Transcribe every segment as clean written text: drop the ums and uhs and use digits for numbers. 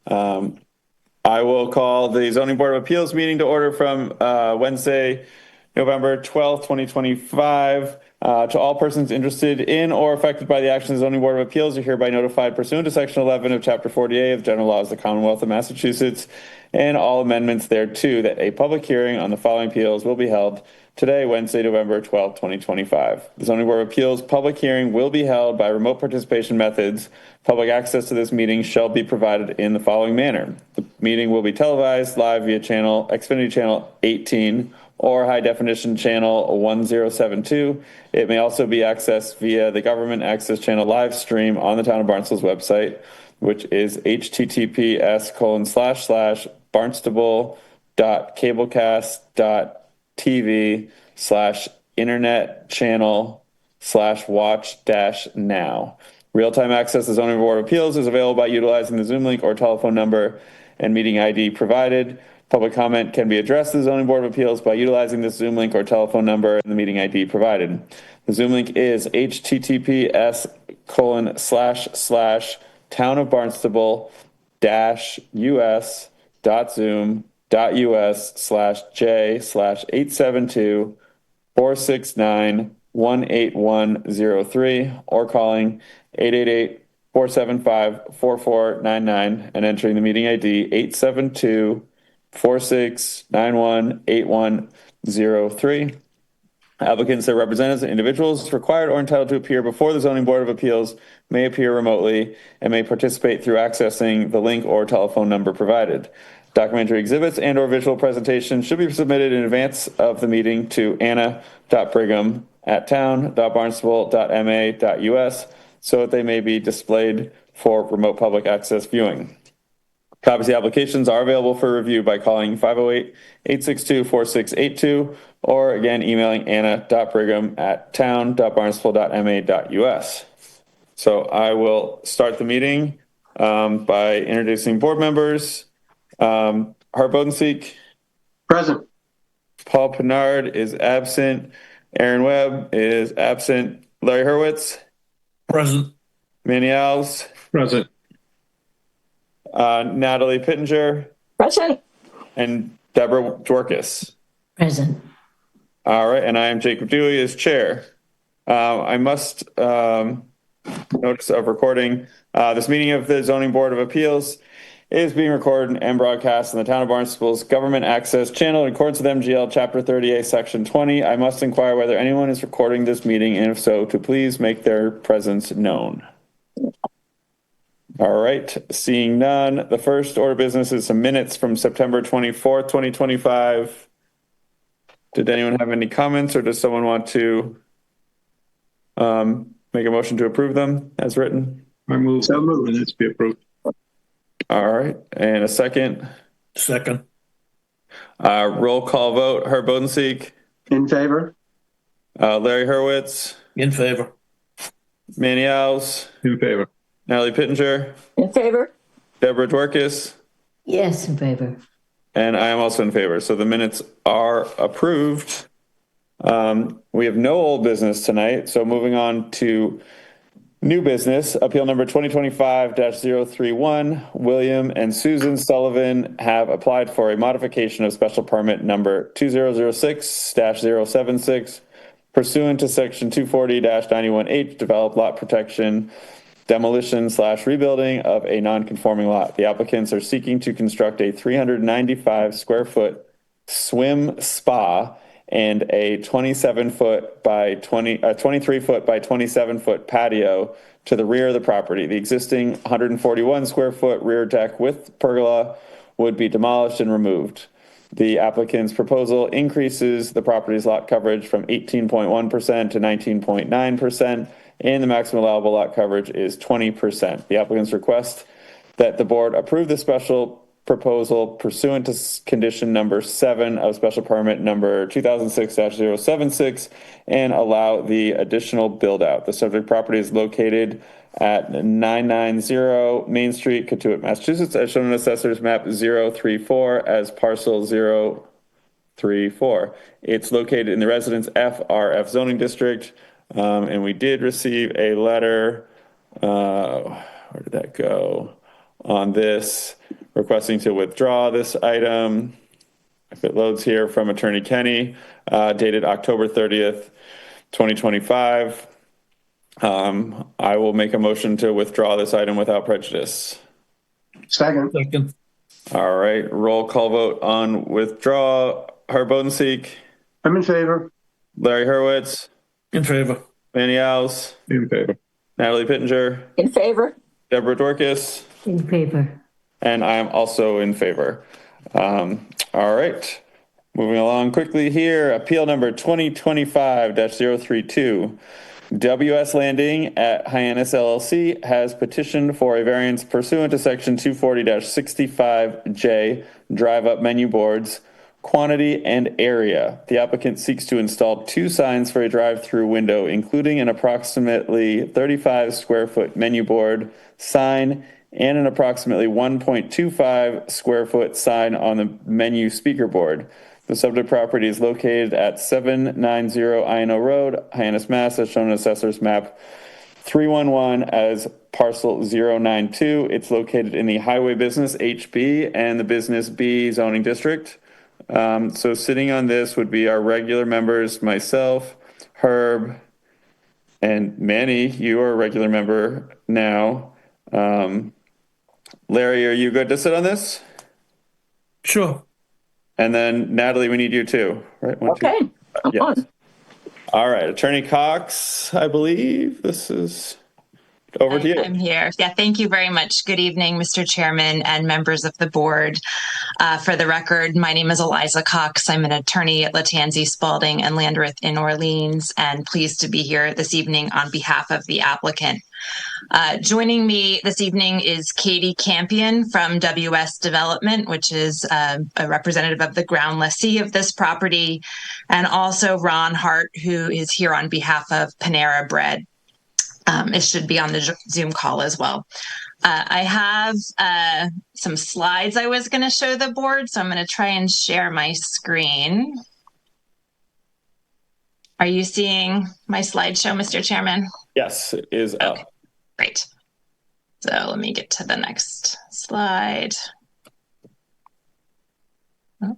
I will call the Zoning Board of Appeals meeting to order from Wednesday, November 12th, 2025. To all persons interested in or affected by the action of the Zoning Board of Appeals are hereby notified pursuant to Section 11 of Chapter 48 of the General Laws of the Commonwealth of Massachusetts and all amendments thereto that a public hearing on the following appeals will be held today, Wednesday, November 12th, 2025. The Zoning Board of Appeals public hearing will be held by remote participation methods. Public access to this meeting shall be provided in the following manner. The meeting will be televised live via Xfinity Channel 18 or High Definition Channel 1072. It may also be accessed via the Government Access Channel live stream on the Town of Barnstable's website, which is https://barnstable.cablecast.tv/internet channel/watch-now. Real-time access to the Zoning Board of Appeals is available by utilizing the Zoom link or telephone number and meeting ID provided. Public comment can be addressed to the Zoning Board of Appeals by utilizing this Zoom link or telephone number and the meeting ID provided. The Zoom link is https://townofbarnstable-us.zoom.us/J/872-469-18103 or calling 888-475-4499 and entering the meeting ID 872-4691-8103. Applicants, their representatives, and individuals required or entitled to appear before the Zoning Board of Appeals may appear remotely and may participate through accessing the link or telephone number provided. Documentary exhibits and or visual presentations should be submitted in advance of the meeting to anna.brigham@town.barnstable.ma.us so that they may be displayed for remote public access viewing. Copies of the applications are available for review by calling 508-862-4682 or again emailing anna.brigham@town.barnstable.ma.us. So I will start the meeting by introducing board members. Hart Bodenseek. Present. Paul Pinard is absent. Aaron Webb is absent. Larry Hurwitz. Present. Manny Alves. Present. Natalie Pittenger. Present. And Deborah Dworkis. Present. All right, and I am Jacob Dewey as chair. I must notice of recording. This meeting of the Zoning Board of Appeals is being recorded and broadcast on the Town of Barnstable's Government Access Channel in accordance with MGL Chapter 38, Section 20. I must inquire whether anyone is recording this meeting, and if so, to please make their presence known. All right, seeing none, the first order of business is some minutes from September 24th, 2025. Did anyone have any comments, or does someone want to make a motion to approve them as written? I move the minutes be approved. All right, and a second. Second. Roll call vote. Hart Bodenseek. In favor. Larry Hurwitz. In favor. Manny Alves. In favor. Natalie Pittenger. In favor? Deborah Dworkis. Yes, in favor. And I am also in favor. So the minutes are approved. We have no old business tonight. So moving on to new business, appeal number 2025-031. William and Susan Sullivan have applied for a modification of special permit number 2006-076 pursuant to section 240-91H, develop lot protection, demolition/rebuilding of a non-conforming lot. The applicants are seeking to construct a 395 square foot swim spa and a 23 foot by 27 foot patio to the rear of the property. The existing 141 square foot rear deck with pergola would be demolished and removed. The applicant's proposal increases the property's lot coverage from 18.1% to 19.9%, and the maximum allowable lot coverage is 20%. The applicant's request that the board approve the special proposal pursuant to condition number 7 of special permit number 2006-076 and allow the additional build out. The subject property is located at 990 Main Street, Katuitt, Massachusetts, as shown in Assessor's Map 034 as parcel 034. It's located in the Residence FRF zoning district, and we did receive a letter. Where did that go? on this, requesting to withdraw this item, if it loads here, from Attorney Kenny, dated October 30th, 2025. I will make a motion to withdraw this item without prejudice. Second. Second. All right, roll call vote on withdraw. Herb Bodenseek, I'm in favor. Larry Hurwitz, In favor. Manny Alves, In favor. Natalie Pittenger, In favor? Deborah Dorcas, In favor. and I am also in favor. All right, moving along quickly here. Appeal number 2025-032. WS Landing at Hyannis LLC has petitioned for a variance pursuant to section 240-65J, drive-up menu boards, quantity and area. The applicant seeks to install 2 signs for a drive-through window, including an approximately 35 square foot menu board sign and an approximately 1.25 square foot sign on the menu speaker board. The subject property is located at 790 INO Road, Hyannis, Mass, as shown in Assessor's Map 311 as parcel 092. It's located in the Highway Business HB and the Business B zoning district. So sitting on this would be our regular members, myself, Herb, and Manny. You are a regular member now. Larry, are you good to sit on this? Sure. And then Natalie, we need you too, right? Okay. Come Yes. on. All right, Attorney Cox, I believe this is over to you. I'm here. Yeah, thank you very much. Good evening, Mr. Chairman and members of the board. For the record, my name is Eliza Cox. I'm an attorney at Latanzi, Spalding, and Landreth in Orleans, and pleased to be here this evening on behalf of the applicant. Joining me this evening is Katie Campion from WS Development, which is a representative of the ground lessee of this property, and also Ron Hart, who is here on behalf of Panera Bread. It should be on the Zoom call as well. I have some slides I was going to show the board, so I'm going to try and share my screen. Are you seeing my slideshow, Mr. Chairman? Yes, it is up. Okay, great. So let me get to the next slide. Oh,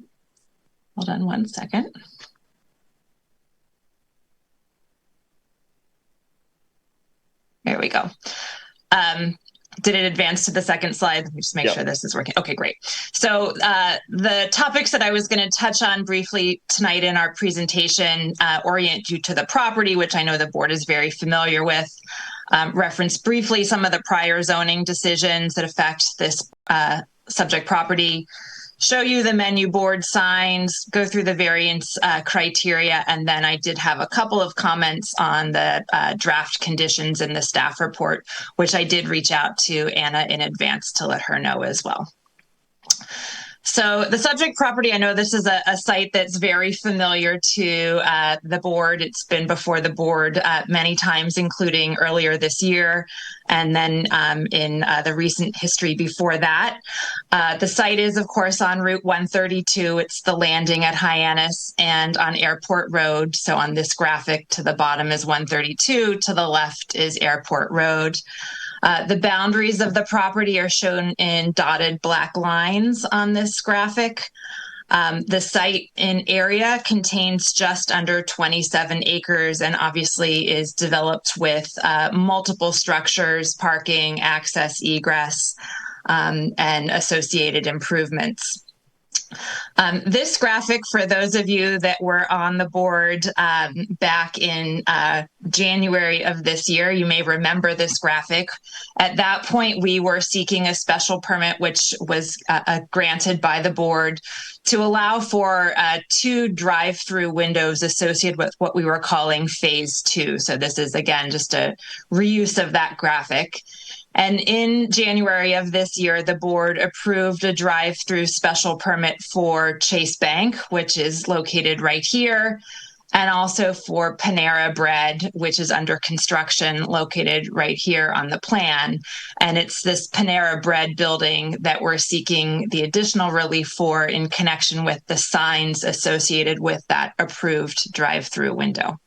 hold on one second. There we go. Did it advance to the second slide? Let me just make sure this is working. Okay, great. So the topics that I was going to touch on briefly tonight in our presentation orient you to the property, which I know the board is very familiar with. Reference briefly some of the prior zoning decisions that affect this subject property. Show you the menu board signs, go through the variance criteria, and then I did have a couple of comments on the draft conditions in the staff report, which I did reach out to Anna in advance to let her know as well. So the subject property, I know this is a site that's very familiar to the board. It's been before the board many times, including earlier this year, and then in the recent history before that. The site is, of course, on Route 132. It's the landing at Hyannis and on Airport Road. So on this graphic, to the bottom is 132, to the left is Airport Road. The boundaries of the property are shown in dotted black lines on this graphic. The site in area contains just under 27 acres and obviously is developed with multiple structures, parking, access, egress, and associated improvements. This graphic, for those of you that were on the board back in January of this year, you may remember this graphic. At that point, we were seeking a special permit, which was granted by the board to allow for 2 drive-through windows associated with what we were calling phase 2. So this is, again, just a reuse of that graphic. And in January of this year, the board approved a drive-through special permit for Chase Bank, which is located right here, and also for Panera Bread, which is under construction, located right here on the plan. And it's this Panera Bread building that we're seeking the additional relief for in connection with the signs associated with that approved drive-through window.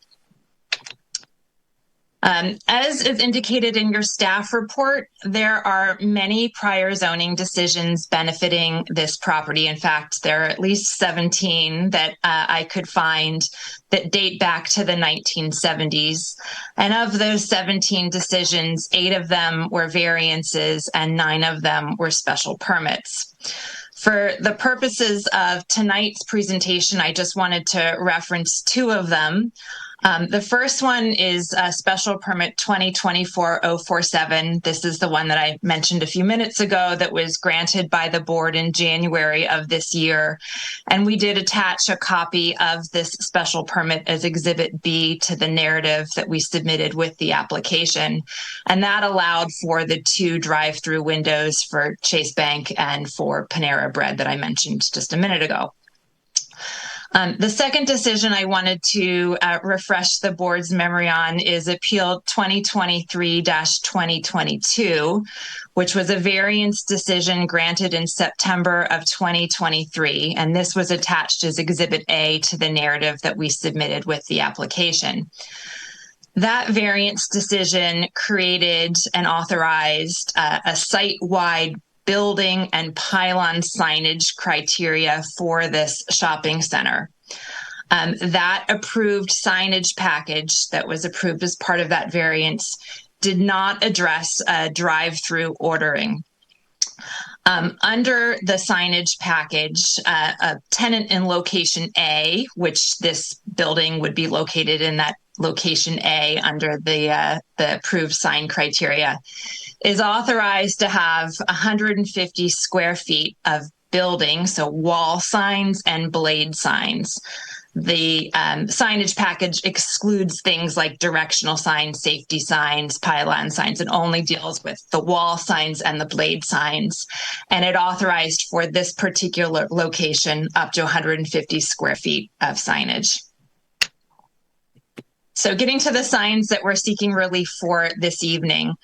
As is indicated in your staff report, there are many prior zoning decisions benefiting this property. In fact, there are at least 17 that I could find that date back to the 1970s. And of those 17 decisions, 8 of them were variances and 9 of them were special permits. For the purposes of tonight's presentation, I just wanted to reference 2 of them. The first one is special permit 2024-047. This is the one that I mentioned a few minutes ago that was granted by the board in January of this year. And we did attach a copy of this special permit as Exhibit B to the narrative that we submitted with the application. And that allowed for the 2 drive-through windows for Chase Bank and for Panera Bread that I mentioned just a minute ago. The second decision I wanted to refresh the board's memory on is Appeal 2023-2022, which was a variance decision granted in September of 2023. And this was attached as Exhibit A to the narrative that we submitted with the application. That variance decision created and authorized a site-wide building and pylon signage criteria for this shopping center. That approved signage package that was approved as part of that variance did not address drive-through ordering. Under the signage package, a tenant in location A, which this building would be located in that location A under the approved sign criteria, is authorized to have 150 square feet of building, so wall signs and blade signs. The signage package excludes things like directional signs, safety signs, pylon signs, and only deals with the wall signs and the blade signs. And it authorized for this particular location up to 150 square feet of signage. So getting to the signs that we're seeking relief for this evening.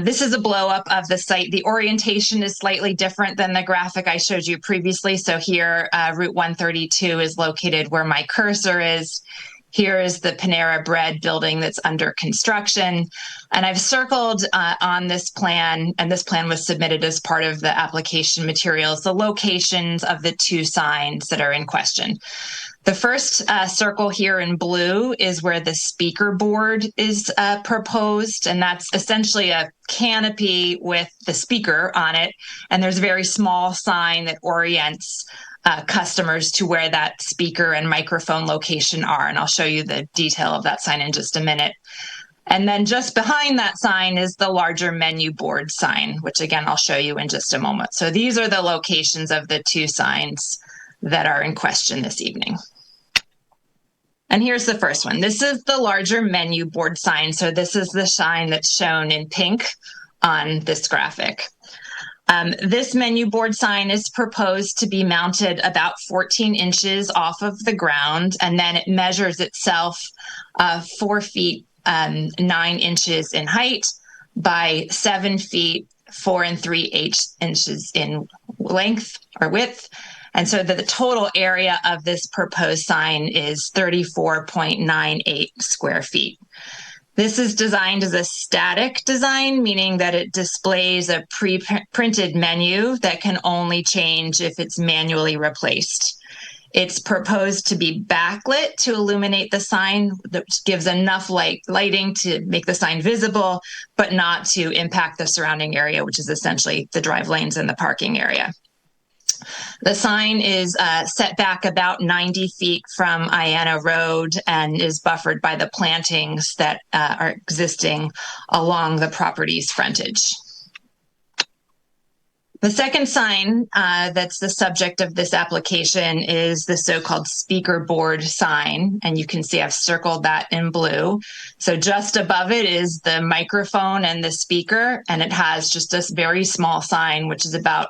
This is a blow up of the site. The orientation is slightly different than the graphic I showed you previously. So here, Route 132 is located where my cursor is. Here is the Panera Bread building that's under construction. And I've circled on this plan, and this plan was submitted as part of the application materials, the locations of the 2 signs that are in question. The first circle here in blue is where the speaker board is proposed, and that's essentially a canopy with the speaker on it. And there's a very small sign that orients customers to where that speaker and microphone location are. And I'll show you the detail of that sign in just a minute. And then just behind that sign is the larger menu board sign, which again, I'll show you in just a moment. So these are the locations of the 2 signs that are in question this evening. And here's the first one. This is the larger menu board sign. So this is the sign that's shown in pink on this graphic. This menu board sign is proposed to be mounted about 14 inches off of the ground, and then it measures itself 4 feet 9 inches in height by 7 feet 4 3/8 inches in length or width. And so the total area of this proposed sign is 34.98 square feet. This is designed as a static design, meaning that it displays a pre-printed menu that can only change if it's manually replaced. It's proposed to be backlit to illuminate the sign, that gives enough lighting to make the sign visible, but not to impact the surrounding area, which is essentially the drive lanes and the parking area. The sign is set back about 90 feet from Iana Road and is buffered by the plantings that are existing along the property's frontage. The second sign that's the subject of this application is the so-called speaker board sign, and you can see I've circled that in blue. So just above it is the microphone and the speaker, and it has just a very small sign, which is about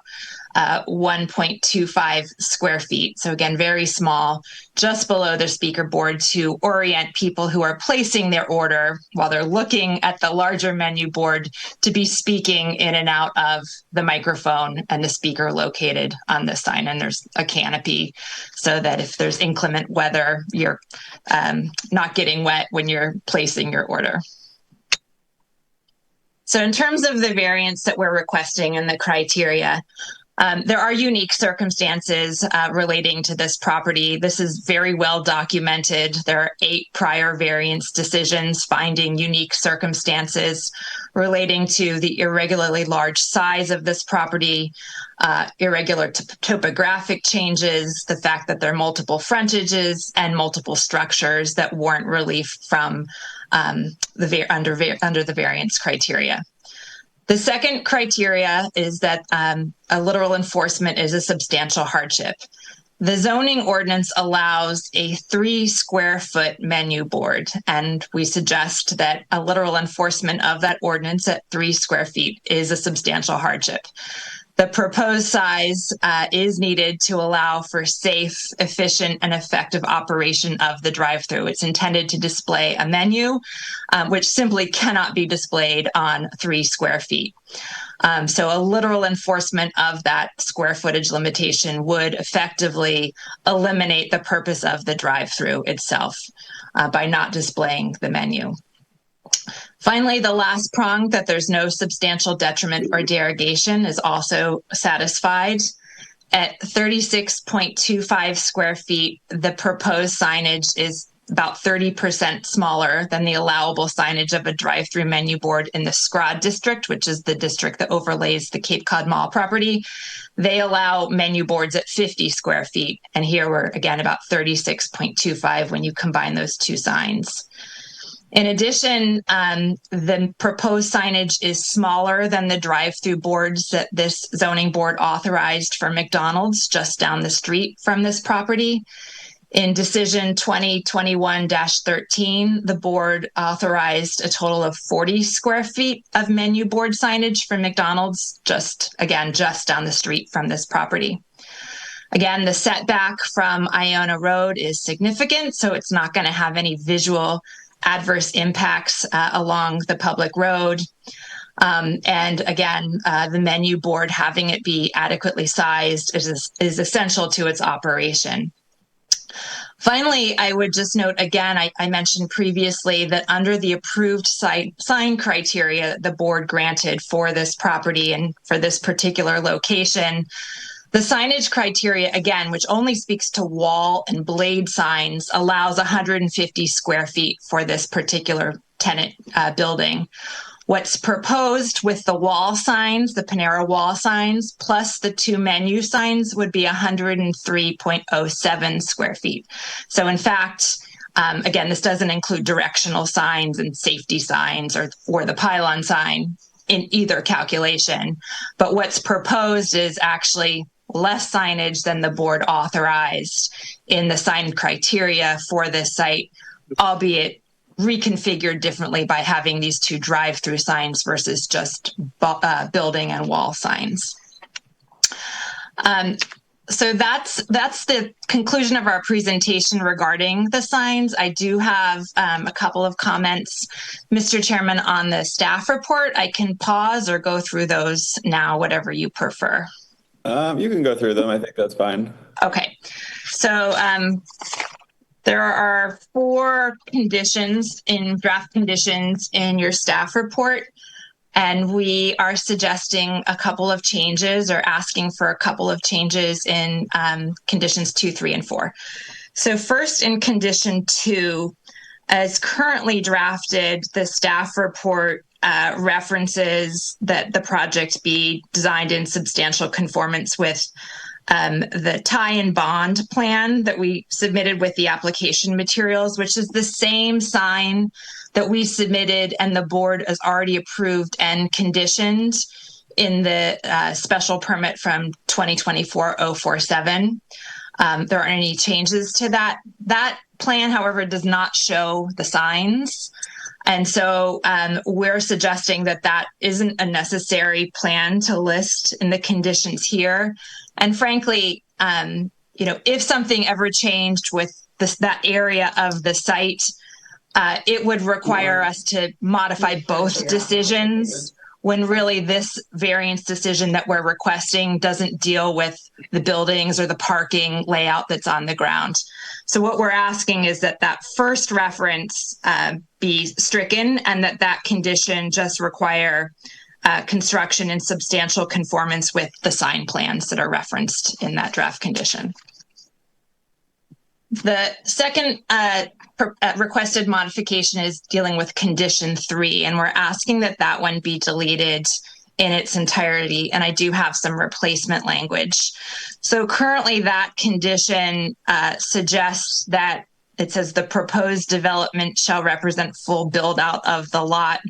1.25 square feet. So again, very small, just below the speaker board to orient people who are placing their order while they're looking at the larger menu board to be speaking in and out of the microphone and the speaker located on the sign. And there's a canopy so that if there's inclement weather, you're not getting wet when you're placing your order. So in terms of the variance that we're requesting and the criteria, there are unique circumstances relating to this property. This is very well documented. There are 8 prior variance decisions finding unique circumstances relating to the irregularly large size of this property, irregular topographic changes, the fact that there are multiple frontages and multiple structures that warrant relief from under the variance criteria. The second criteria is that a literal enforcement is a substantial hardship. The zoning ordinance allows a 3 square foot menu board, and we suggest that a literal enforcement of that ordinance at 3 square feet is a substantial hardship. The proposed size is needed to allow for safe, efficient, and effective operation of the drive-through. It's intended to display a menu, which simply cannot be displayed on 3 square feet. So a literal enforcement of that square footage limitation would effectively eliminate the purpose of the drive-through itself by not displaying the menu. Finally, the last prong, that there's no substantial detriment or derogation, is also satisfied. At 36.25 square feet, the proposed signage is about 30% smaller than the allowable signage of a drive-through menu board in the Scrod district, which is the district that overlays the Cape Cod Mall property. They allow menu boards at 50 square feet, and here we're again about 36.25 when you combine those two signs. In addition, the proposed signage is smaller than the drive-through boards that this zoning board authorized for McDonald's just down the street from this property. In decision 2021-13, the board authorized a total of 40 square feet of menu board signage for McDonald's, just down the street from this property. Again, the setback from Iona Road is significant, so it's not going to have any visual adverse impacts along the public road. And again, the menu board, having it be adequately sized, is essential to its operation. Finally, I would just note again, I mentioned previously that under the approved sign criteria the board granted for this property and for this particular location, the signage criteria, again, which only speaks to wall and blade signs, allows 150 square feet for this particular tenant building. What's proposed with the wall signs, the Panera wall signs, plus the 2 menu signs would be 103.07 square feet. So in fact, again, this doesn't include directional signs and safety signs or the pylon sign in either calculation. But what's proposed is actually less signage than the board authorized in the sign criteria for this site, albeit reconfigured differently by having these 2 drive-through signs versus just building and wall signs. So that's the conclusion of our presentation regarding the signs. I do have a couple of comments, Mr. Chairman, on the staff report. I can pause or go through those now, whatever you prefer. You can go through them. I think that's fine. Okay. So there are 4 conditions draft conditions in your staff report, and we are suggesting a couple of changes or asking for a couple of changes in conditions 2, 3, and 4. So first, in condition 2, as currently drafted, the staff report references that the project be designed in substantial conformance with the tie and bond plan that we submitted with the application materials, which is the same sign that we submitted and the board has already approved and conditioned in the special permit from 2024-047. There aren't any changes to that. That plan, however, does not show the signs. And so we're suggesting that that isn't a necessary plan to list in the conditions here. And frankly, if something ever changed with that area of the site, it would require us to modify both decisions, when really this variance decision that we're requesting doesn't deal with the buildings or the parking layout that's on the ground. So what we're asking is that that first reference be stricken, and that condition just require construction in substantial conformance with the sign plans that are referenced in that draft condition. The second requested modification is dealing with condition 3, and we're asking that that one be deleted in its entirety, and I do have some replacement language. So currently that condition suggests that it says the proposed development shall represent full build out of the lot.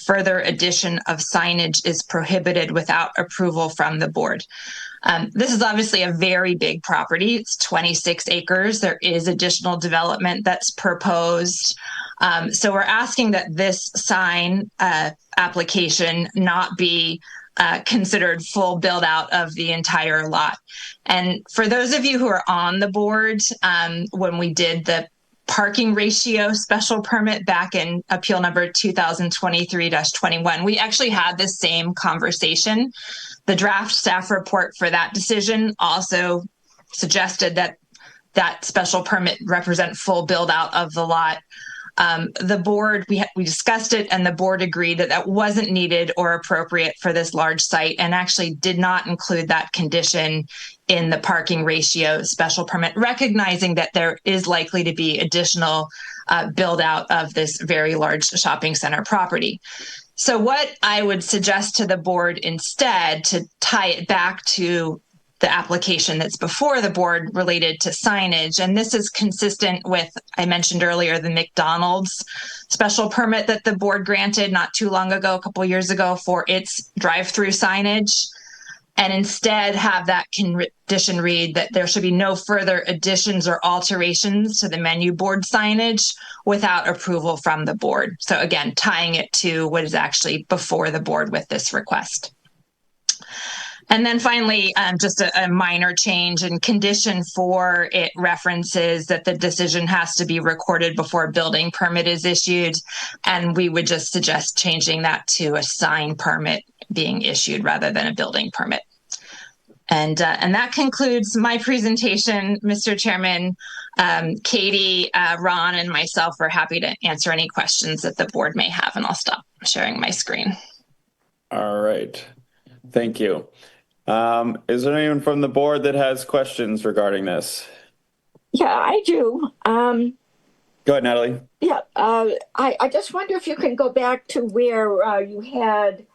Further addition of signage is prohibited without approval from the board. This is obviously a very big property. It's 26 acres. There is additional development that's proposed. So we're asking that this sign application not be considered full build out of the entire lot. And for those of you who are on the board, when we did the parking ratio special permit back in appeal number 2023-21, we actually had the same conversation. The draft staff report for that decision also suggested that that special permit represent full build out of the lot. The board, we discussed it, and the board agreed that that wasn't needed or appropriate for this large site, and actually did not include that condition in the parking ratio special permit, recognizing that there is likely to be additional build out of this very large shopping center property. So what I would suggest to the board instead, to tie it back to the application that's before the board related to signage, and this is consistent with, I mentioned earlier, the McDonald's special permit that the board granted not too long ago, a couple years ago, for its drive-through signage, and instead have that condition read that there should be no further additions or alterations to the menu board signage without approval from the board. So again, tying it to what is actually before the board with this request. And then finally, just a minor change in condition 4, it references that the decision has to be recorded before a building permit is issued. And we would just suggest changing that to a sign permit being issued rather than a building permit. And that concludes my presentation, Mr. Chairman. Katie, Ron, and myself are happy to answer any questions that the board may have, and I'll stop sharing my screen. All right. Thank you. Is there anyone from the board that has questions regarding this? Yeah, I do. Go ahead, Natalie. Yeah, I just wonder if you can go back to where you had,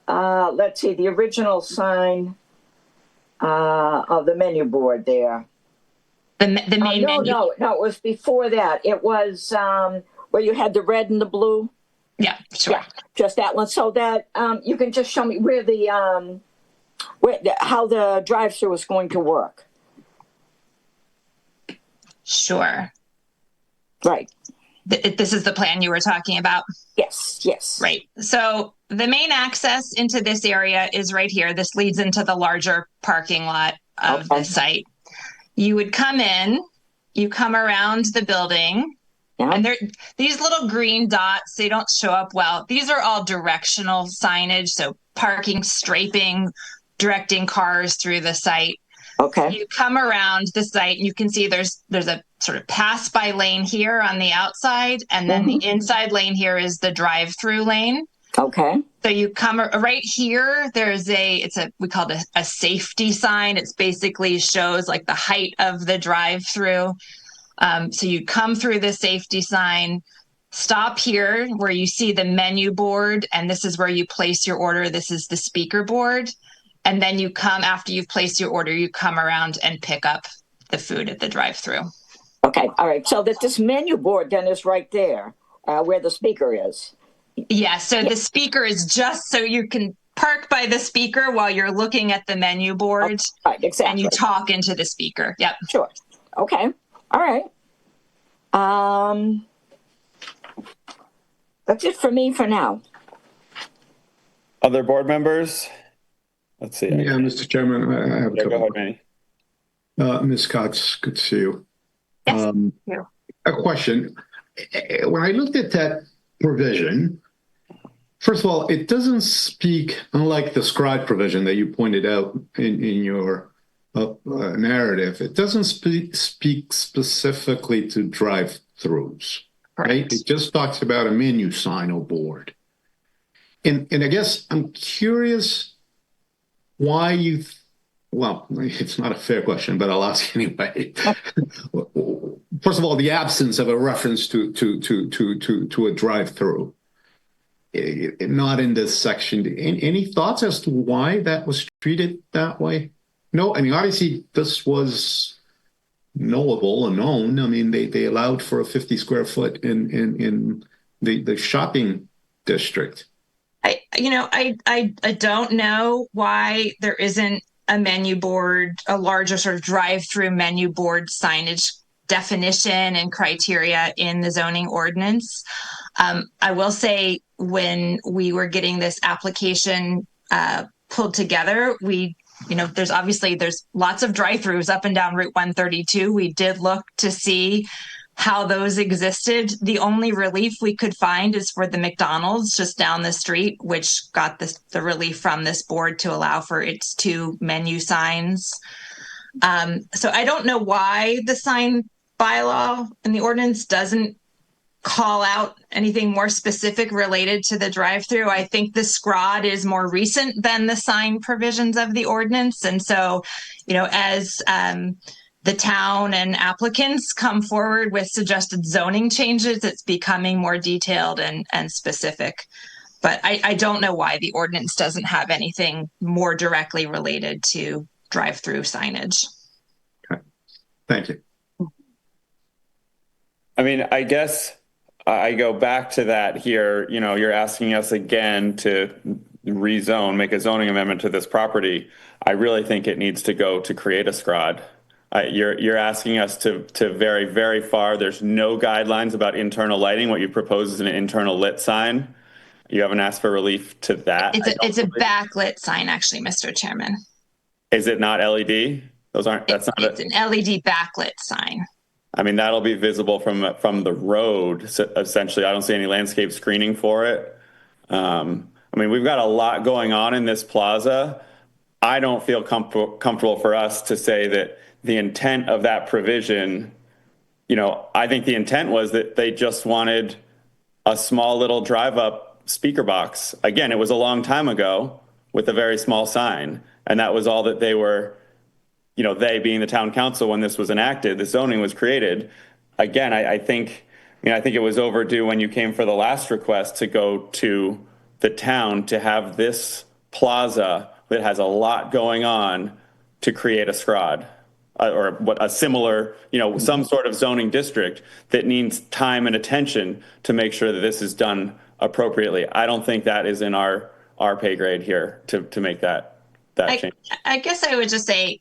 let's see, the original sign of the menu board there. The main menu? No, it was before that. It was where you had the red and the blue. Yeah, sure. Yeah, just that one. So that you can just show me where how the drive-through is going to work. Sure. Right. This is the plan you were talking about? Yes. Right. So the main access into this area is right here. This leads into the larger parking lot of the site. You would come in, you come around the building, and these little green dots, they don't show up well. These are all directional signage, so parking, striping, directing cars through the site. Okay. You come around the site, and you can see there's a sort of pass-by lane here on the outside, and then the inside lane here is the drive-through lane. Okay. So you come right here, we call it a safety sign. It's basically shows like the height of the drive-through. So you come through the safety sign, stop here where you see the menu board, and this is where you place your order. This is the speaker board. And then you come, after you've placed your order, you come around and pick up the food at the drive-through. Okay. All right. So that this menu board then is right there where the speaker is. Yeah. So the speaker is just so you can park by the speaker while you're looking at the menu board. Right. Exactly. And you talk into the speaker. Yep. Sure. Okay. All right. That's it for me for now. Other board members? Let's see. Yeah, Mr. Chairman, I have a Go couple. ahead, Manny. Ms. Cox, good to see you. Yes. A question. When I looked at that provision, First of all, it doesn't speak, unlike the scribe provision that you pointed out in your narrative, it doesn't speak specifically to drive-throughs, right? Correct. It just talks about a menu sign or board. And I guess I'm curious why you, well, it's not a fair question, but I'll ask anyway. First of all, the absence of a reference to a drive-through. Not in this section. Any thoughts as to why that was treated that way? No, I mean, obviously this was knowable and known. I mean, they allowed for a 50 square foot in the shopping district. I don't know why there isn't a menu board, a larger sort of drive-through menu board signage definition and criteria in the zoning ordinance. I will say when we were getting this application pulled together, there's lots of drive-throughs up and down Route 132. We did look to see how those existed. The only relief we could find is for the McDonald's just down the street, which got the relief from this board to allow for its 2 menu signs. So I don't know why the sign bylaw in the ordinance doesn't call out anything more specific related to the drive-through. I think the SCROD is more recent than the sign provisions of the ordinance. And so, as the town and applicants come forward with suggested zoning changes, it's becoming more detailed and specific. But I don't know why the ordinance doesn't have anything more directly related to drive-through signage. Okay. Thank you. I mean, I guess I go back to that here. You're asking us again to rezone, make a zoning amendment to this property. I really think it needs to go to create a SCROD. You're asking us to vary very far. There's no guidelines about internal lighting. What you propose is an internal lit sign. You haven't asked for relief to that. It's a backlit sign, actually, Mr. Chairman. Is it not LED? That's not it's an LED backlit sign. I mean, that'll be visible from the road, essentially. I don't see any landscape screening for it. I mean, we've got a lot going on in this plaza. I don't feel comfortable for us to say that the intent of that provision, I think the intent was that they just wanted a small little drive-up speaker box. Again, it was a long time ago with a very small sign, and that was all that they were, they being the town council when this was enacted, the zoning was created. Again, I think it was overdue when you came for the last request to go to the town to have this plaza that has a lot going on to create a SCROD. Or what a similar, some sort of zoning district that needs time and attention to make sure that this is done appropriately. I don't think that is in our pay grade here to make that change. I guess I would just say,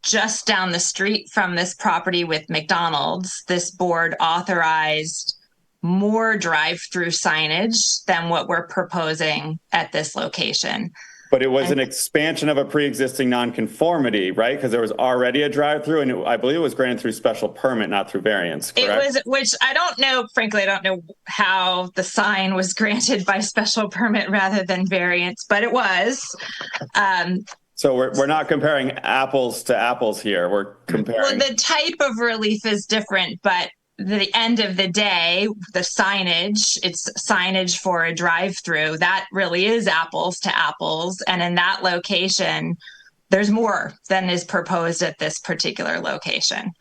just down the street from this property with McDonald's, this board authorized more drive-through signage than what we're proposing at this location. But it was an expansion of a pre-existing nonconformity, right? Because there was already a drive-through, and I believe it was granted through special permit, not through variance, correct? It was, which I don't know, frankly, I don't know how the sign was granted by special permit rather than variance, but it was. So we're not comparing apples to apples here. We're comparing. Well, the type of relief is different, but the end of the day, the signage, it's signage for a drive-through. That really is apples to apples. And in that location, there's more than is proposed at this particular location.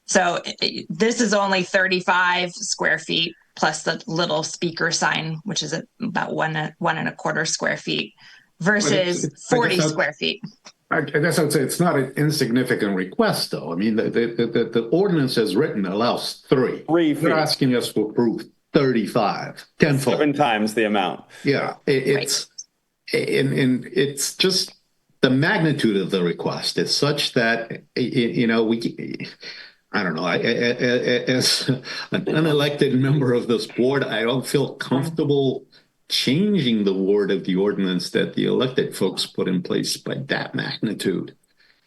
So this is only 35 square feet plus the little speaker sign, which is about 1.25 square feet versus 40 square feet. I guess I'd say it's not an insignificant request, though. I mean, the ordinance as written allows 3. 3 feet. You're asking us to approve 35, 10-fold. 7 times the amount. Yeah, it's and it's just the magnitude of the request is such that I don't know. As an unelected member of this board, I don't feel comfortable changing the word of the ordinance that the elected folks put in place by that magnitude.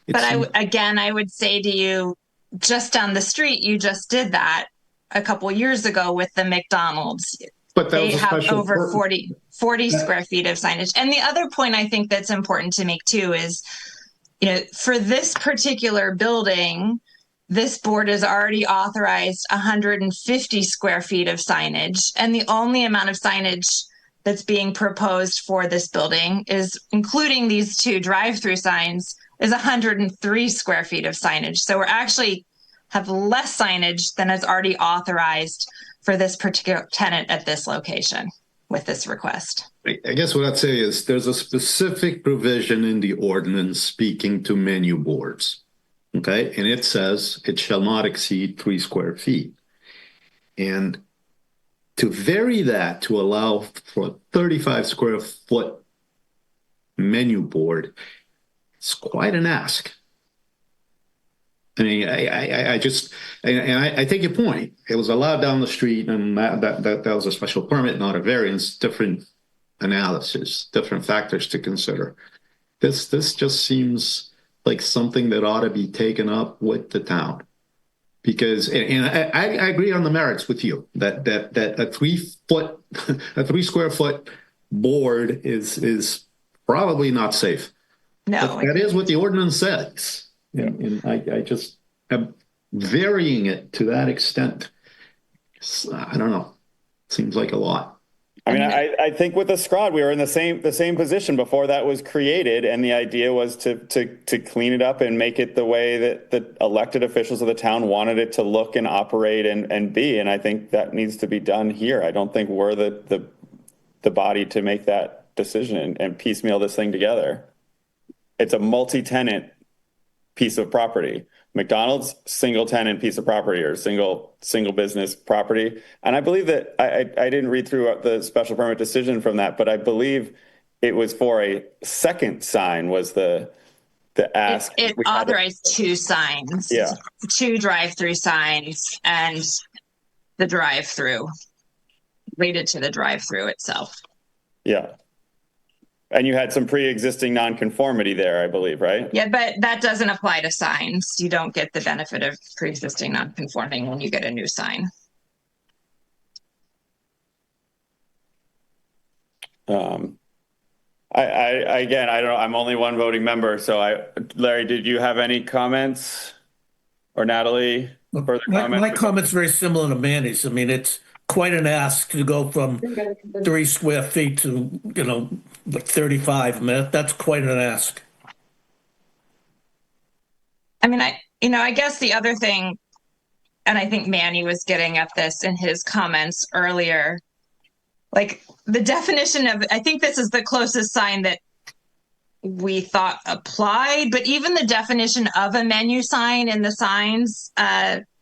But I would say to you, just down the street, you just did that a couple years ago with the McDonald's. But that They was a have special over 40 square feet of signage. And the other point I think that's important to make too is, for this particular building, this board has already authorized 150 square feet of signage. And the only amount of signage that's being proposed for this building is, including these 2 drive-through signs, is 103 square feet of signage. So we're actually have less signage than is already authorized for this particular tenant at this location with this request. I guess what I'd say is there's a specific provision in the ordinance speaking to menu boards. Okay. And it says it shall not exceed 3 square feet. And to vary that to allow for a 35 square foot menu board, it's quite an ask. I mean, I take your point. It was allowed down the street, and that was a special permit, not a variance. Different analysis, different factors to consider. This just seems like something that ought to be taken up with the town, because and I agree on the merits with you that a 3 square foot board is probably not safe. No, but that is what the ordinance says. And I just am varying it to that extent. I don't know. Seems like a lot. I mean, I think with the SCROD, we were in the same position before that was created, and the idea was to clean it up and make it the way that the elected officials of the town wanted it to look and operate and be. And I think that needs to be done here. I don't think we're the body to make that decision and piecemeal this thing together. It's a multi-tenant piece of property. McDonald's single tenant piece of property or single business property. And I believe that I didn't read through the special permit decision from that, but I believe it was for a second sign was the ask. It authorized 2 signs, 2 drive-through signs, and the drive-through related to the drive-through itself. Yeah. And you had some pre-existing nonconformity there, I believe, right? Yeah, but that doesn't apply to signs. You don't get the benefit of pre-existing nonconforming when you get a new sign. Again, I don't know. I'm only one voting member. So Larry, did you have any comments? Or Natalie, further comments? My comment's very similar to Manny's. I mean, it's quite an ask to go from 3 square feet to, 35. I mean, that's quite an ask. I mean, I guess the other thing, and I think Manny was getting at this in his comments earlier, like the definition of, I think this is the closest sign that we thought applied, but even the definition of a menu sign in the signs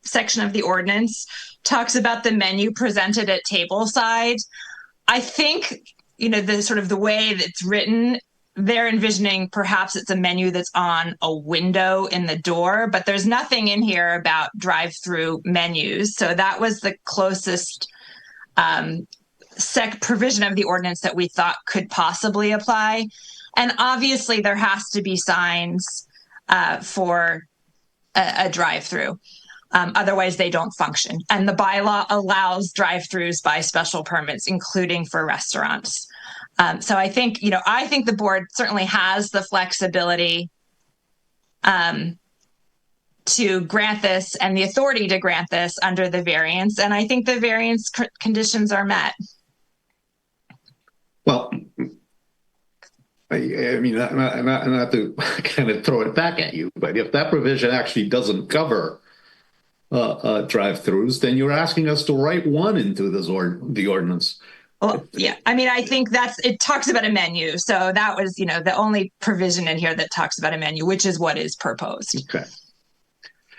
section of the ordinance talks about the menu presented at table side. I think, the sort of the way that's written, they're envisioning perhaps it's a menu that's on a window in the door, but there's nothing in here about drive-through menus. So that was the closest provision of the ordinance that we thought could possibly apply. And obviously there has to be signs for a drive-through. Otherwise they don't function. And the bylaw allows drive-throughs by special permits, including for restaurants. So I think the board certainly has the flexibility to grant this and the authority to grant this under the variance. And I think the variance conditions are met. Well, I mean, not to kind of throw it back at you, but if that provision actually doesn't cover drive-throughs, then you're asking us to write one into the ordinance. Well, yeah. I mean, I think it talks about a menu. So that was, the only provision in here that talks about a menu, which is what is proposed. Okay.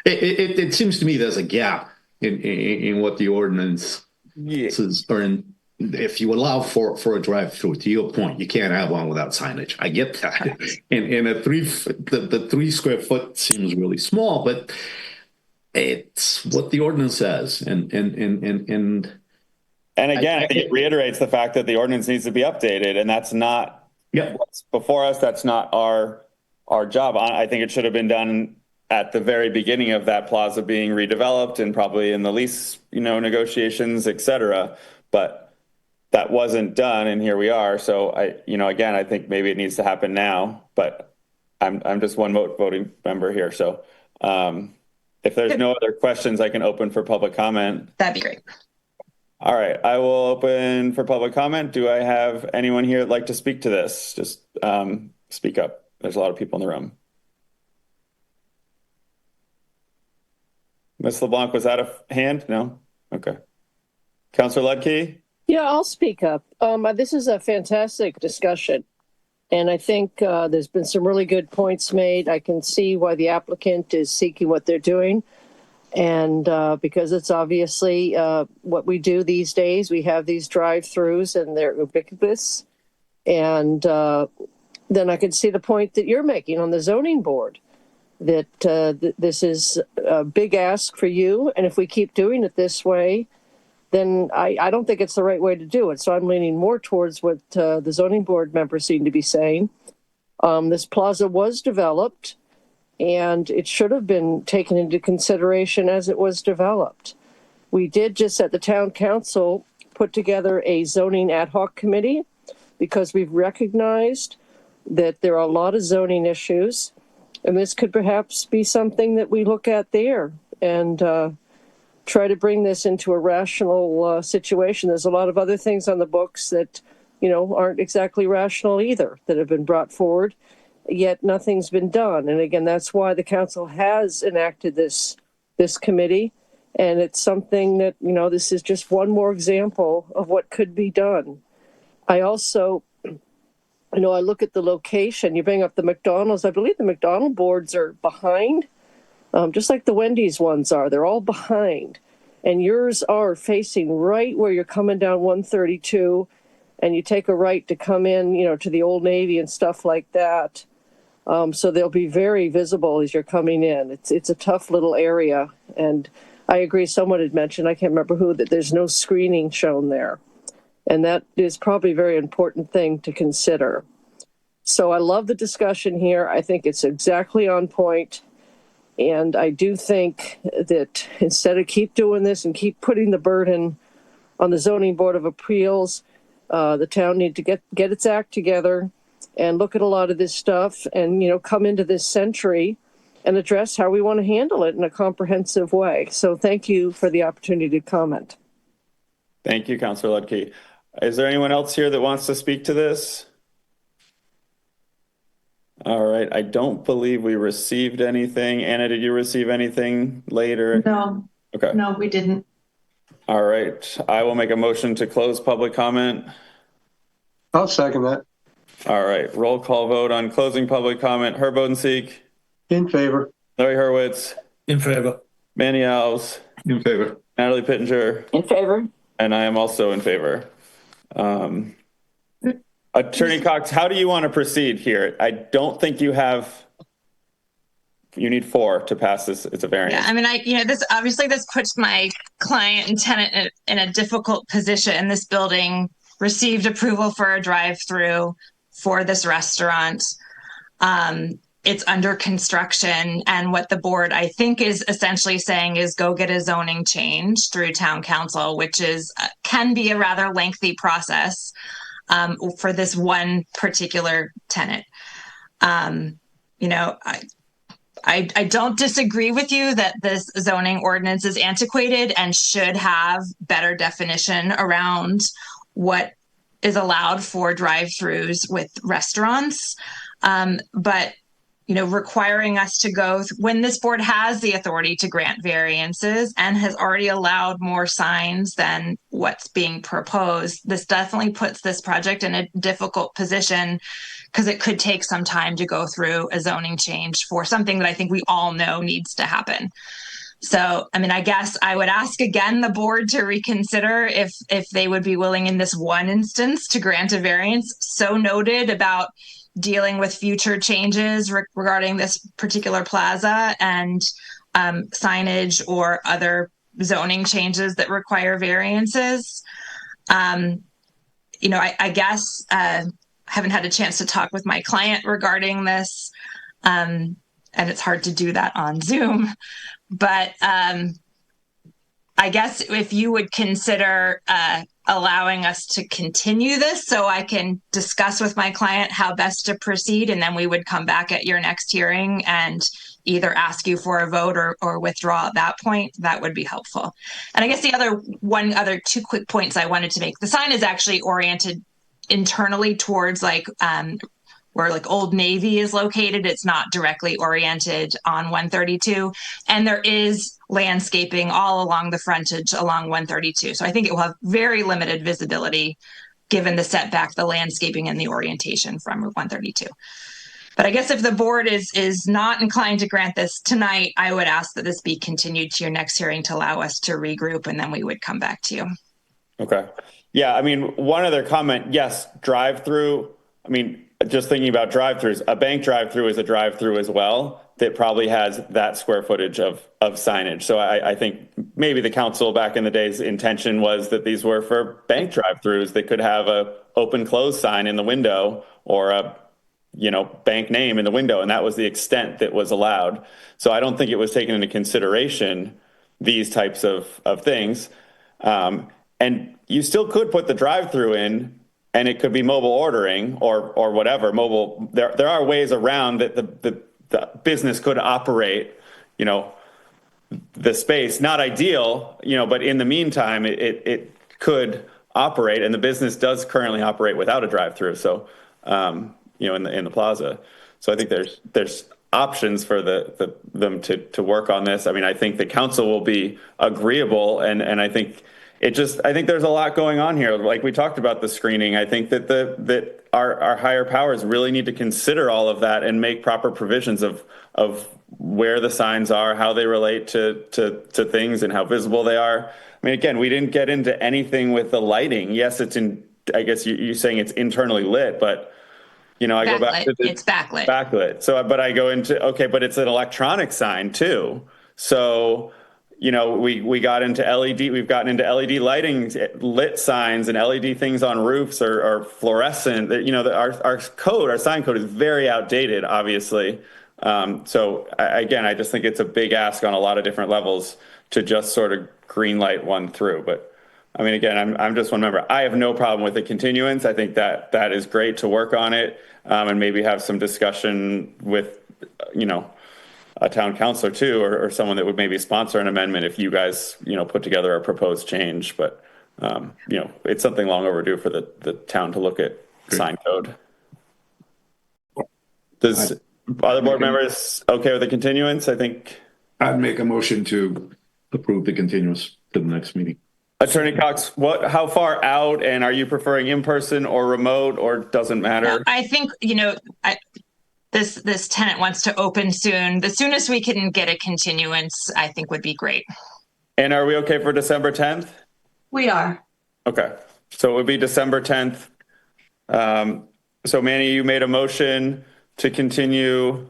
It seems to me there's a gap in what the ordinance says, or if you allow for a drive-through. To your point, you can't have one without signage. I get that. And the 3 square foot seems really small, but it's what the ordinance says. And again, I think it reiterates the fact that the ordinance needs to be updated, and that's not what's before us. That's not our job. I think it should have been done at the very beginning of that plaza being redeveloped and probably in the lease, negotiations, et cetera. But that wasn't done, and here we are. So again, I think maybe it needs to happen now, but I'm just one voting member here. So if there's no other questions, I can open for public comment. That'd be great. All right, I will open for public comment. Do I have anyone here that'd like to speak to this? Just speak up. There's a lot of people in the room. Ms. LeBlanc, was that a hand? No? Okay. Councilor Ludke? Yeah, I'll speak up. This is a fantastic discussion. And I think there's been some really good points made. I can see why the applicant is seeking what they're doing. And because it's obviously what we do these days, we have these drive-throughs and they're ubiquitous. And then I can see the point that you're making on the zoning board, that this is a big ask for you. And if we keep doing it this way, then I don't think it's the right way to do it. So I'm leaning more towards what the zoning board members seem to be saying. This plaza was developed, and it should have been taken into consideration as it was developed. We did just at the town council put together a zoning ad hoc committee because we've recognized that there are a lot of zoning issues, and this could perhaps be something that we look at there and try to bring this into a rational situation. There's a lot of other things on the books that, aren't exactly rational either that have been brought forward, yet nothing's been done. And again, that's why the council has enacted this committee. And it's something that, this is just one more example of what could be done. I also, I look at the location. You bring up the McDonald's. I believe the McDonald boards are behind. Just like the Wendy's ones are, they're all behind. And yours are facing right where you're coming down 132, and you take a right to come in, to the Old Navy and stuff like that. So they'll be very visible as you're coming in. It's a tough little area. And I agree, someone had mentioned, I can't remember who, that there's no screening shown there. And that is probably a very important thing to consider. So I love the discussion here. I think it's exactly on point. And I do think that instead of keep doing this and keep putting the burden on the Zoning Board of Appeals, the town need to get its act together and look at a lot of this stuff and, come into this century and address how we want to handle it in a comprehensive way. So thank you for the opportunity to comment. Thank you, Councilor Ludke. Is there anyone else here that wants to speak to this? All right. I don't believe we received anything. Anna, did you receive anything later? No. Okay. No, we didn't. All right. I will make a motion to close public comment. I'll second that. All right. Roll call vote on closing public comment. Herb Odenseek, In favor. Larry Hurwitz, In favor. Manny Alves, In favor. Natalie Pittenger, In favor? and I am also in favor. Attorney Cox, how do you want to proceed here? I don't think you need 4 to pass this. It's a variance. Yeah, I mean, this puts my client and tenant in a difficult position. This building received approval for a drive-through for this restaurant. It's under construction, and what the board, I think, is essentially saying is go get a zoning change through town council, which can be a rather lengthy process for this one particular tenant. I don't disagree with you that this zoning ordinance is antiquated and should have better definition around what is allowed for drive-throughs with restaurants. But requiring us to go when this board has the authority to grant variances and has already allowed more signs than what's being proposed, this definitely puts this project in a difficult position because it could take some time to go through a zoning change for something that I think we all know needs to happen. So, I guess I would ask again the board to reconsider if they would be willing in this one instance to grant a variance so noted about dealing with future changes regarding this particular plaza and signage or other zoning changes that require variances. I guess I haven't had a chance to talk with my client regarding this, and it's hard to do that on Zoom. But I guess if you would consider allowing us to continue this so I can discuss with my client how best to proceed, and then we would come back at your next hearing and either ask you for a vote or withdraw at that point, that would be helpful. And I guess two quick points I wanted to make. The sign is actually oriented internally towards where like Old Navy is located. It's not directly oriented on 132. And there is landscaping all along the frontage along 132. So I think it will have very limited visibility given the setback, the landscaping, and the orientation from Route 132. But I guess if the board is not inclined to grant this tonight, I would ask that this be continued to your next hearing to allow us to regroup, and then we would come back to you. Okay. Yeah, I mean, one other comment, yes, drive-through. I mean, just thinking about drive-throughs, a bank drive-through is a drive-through as well that probably has that square footage of signage. So I think maybe the council back in the day's intention was that these were for bank drive-throughs that could have a open close sign in the window or a bank name in the window, and that was the extent that was allowed. So I don't think it was taken into consideration, these types of things. And you still could put the drive-through in, and it could be mobile ordering or whatever. Mobile. There are ways around that the business could operate. The space, not ideal. But in the meantime, it could operate, and the business does currently operate without a drive-through. So in the plaza. So I think there's options for them to work on this. I mean, I think the council will be agreeable, and I think I think there's a lot going on here. Like we talked about the screening, I think that our higher powers really need to consider all of that and make proper provisions of where the signs are, how they relate to things, and how visible they are. I mean, again, we didn't get into anything with the lighting. Yes, I guess you're saying it's internally lit, but I go back to it's backlit. Backlit. So, but I go into, okay, but it's an electronic sign too. So, we got into LED, we've gotten into LED lighting, lit signs, and LED things on roofs or fluorescent. Our sign code is very outdated, obviously. So again, I just think it's a big ask on a lot of different levels to just sort of green light one through. But I mean, again, I'm just one member. I have no problem with the continuance. I think that is great to work on it, and maybe have some discussion with, a town councilor too, or someone that would maybe sponsor an amendment if you guys, put together a proposed change. But, it's something long overdue for the town to look at sign code. Does other board members okay with the continuance? I think I'd make a motion to approve the continuance to the next meeting. Attorney Cox, how far out, and are you preferring in person or remote, or doesn't matter? I think, this tenant wants to open soon. The soonest we can get a continuance, I think, would be great. And are we okay for December 10th? We are. Okay. So it would be December 10th. So Manny, you made a motion to continue.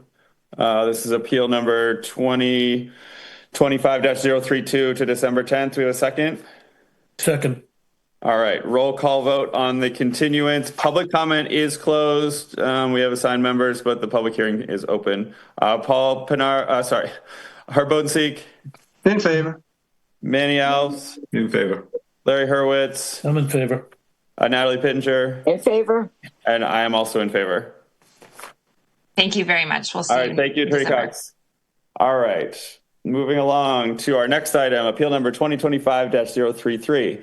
This is appeal number 2025-032 to December 10th. We have a second? Second. All right, roll call vote on the continuance. Public comment is closed. We have assigned members, but the public hearing is open. Paul Pinar, Herb Bodenseek. In favor. Manny Alves. In favor. Larry Hurwitz. I'm in favor. Natalie Pittenger. In favor. And I am also in favor. Thank you very much. We'll see you. All right, thank you, Attorney Cox. All right, moving along to our next item, appeal number 2025-033.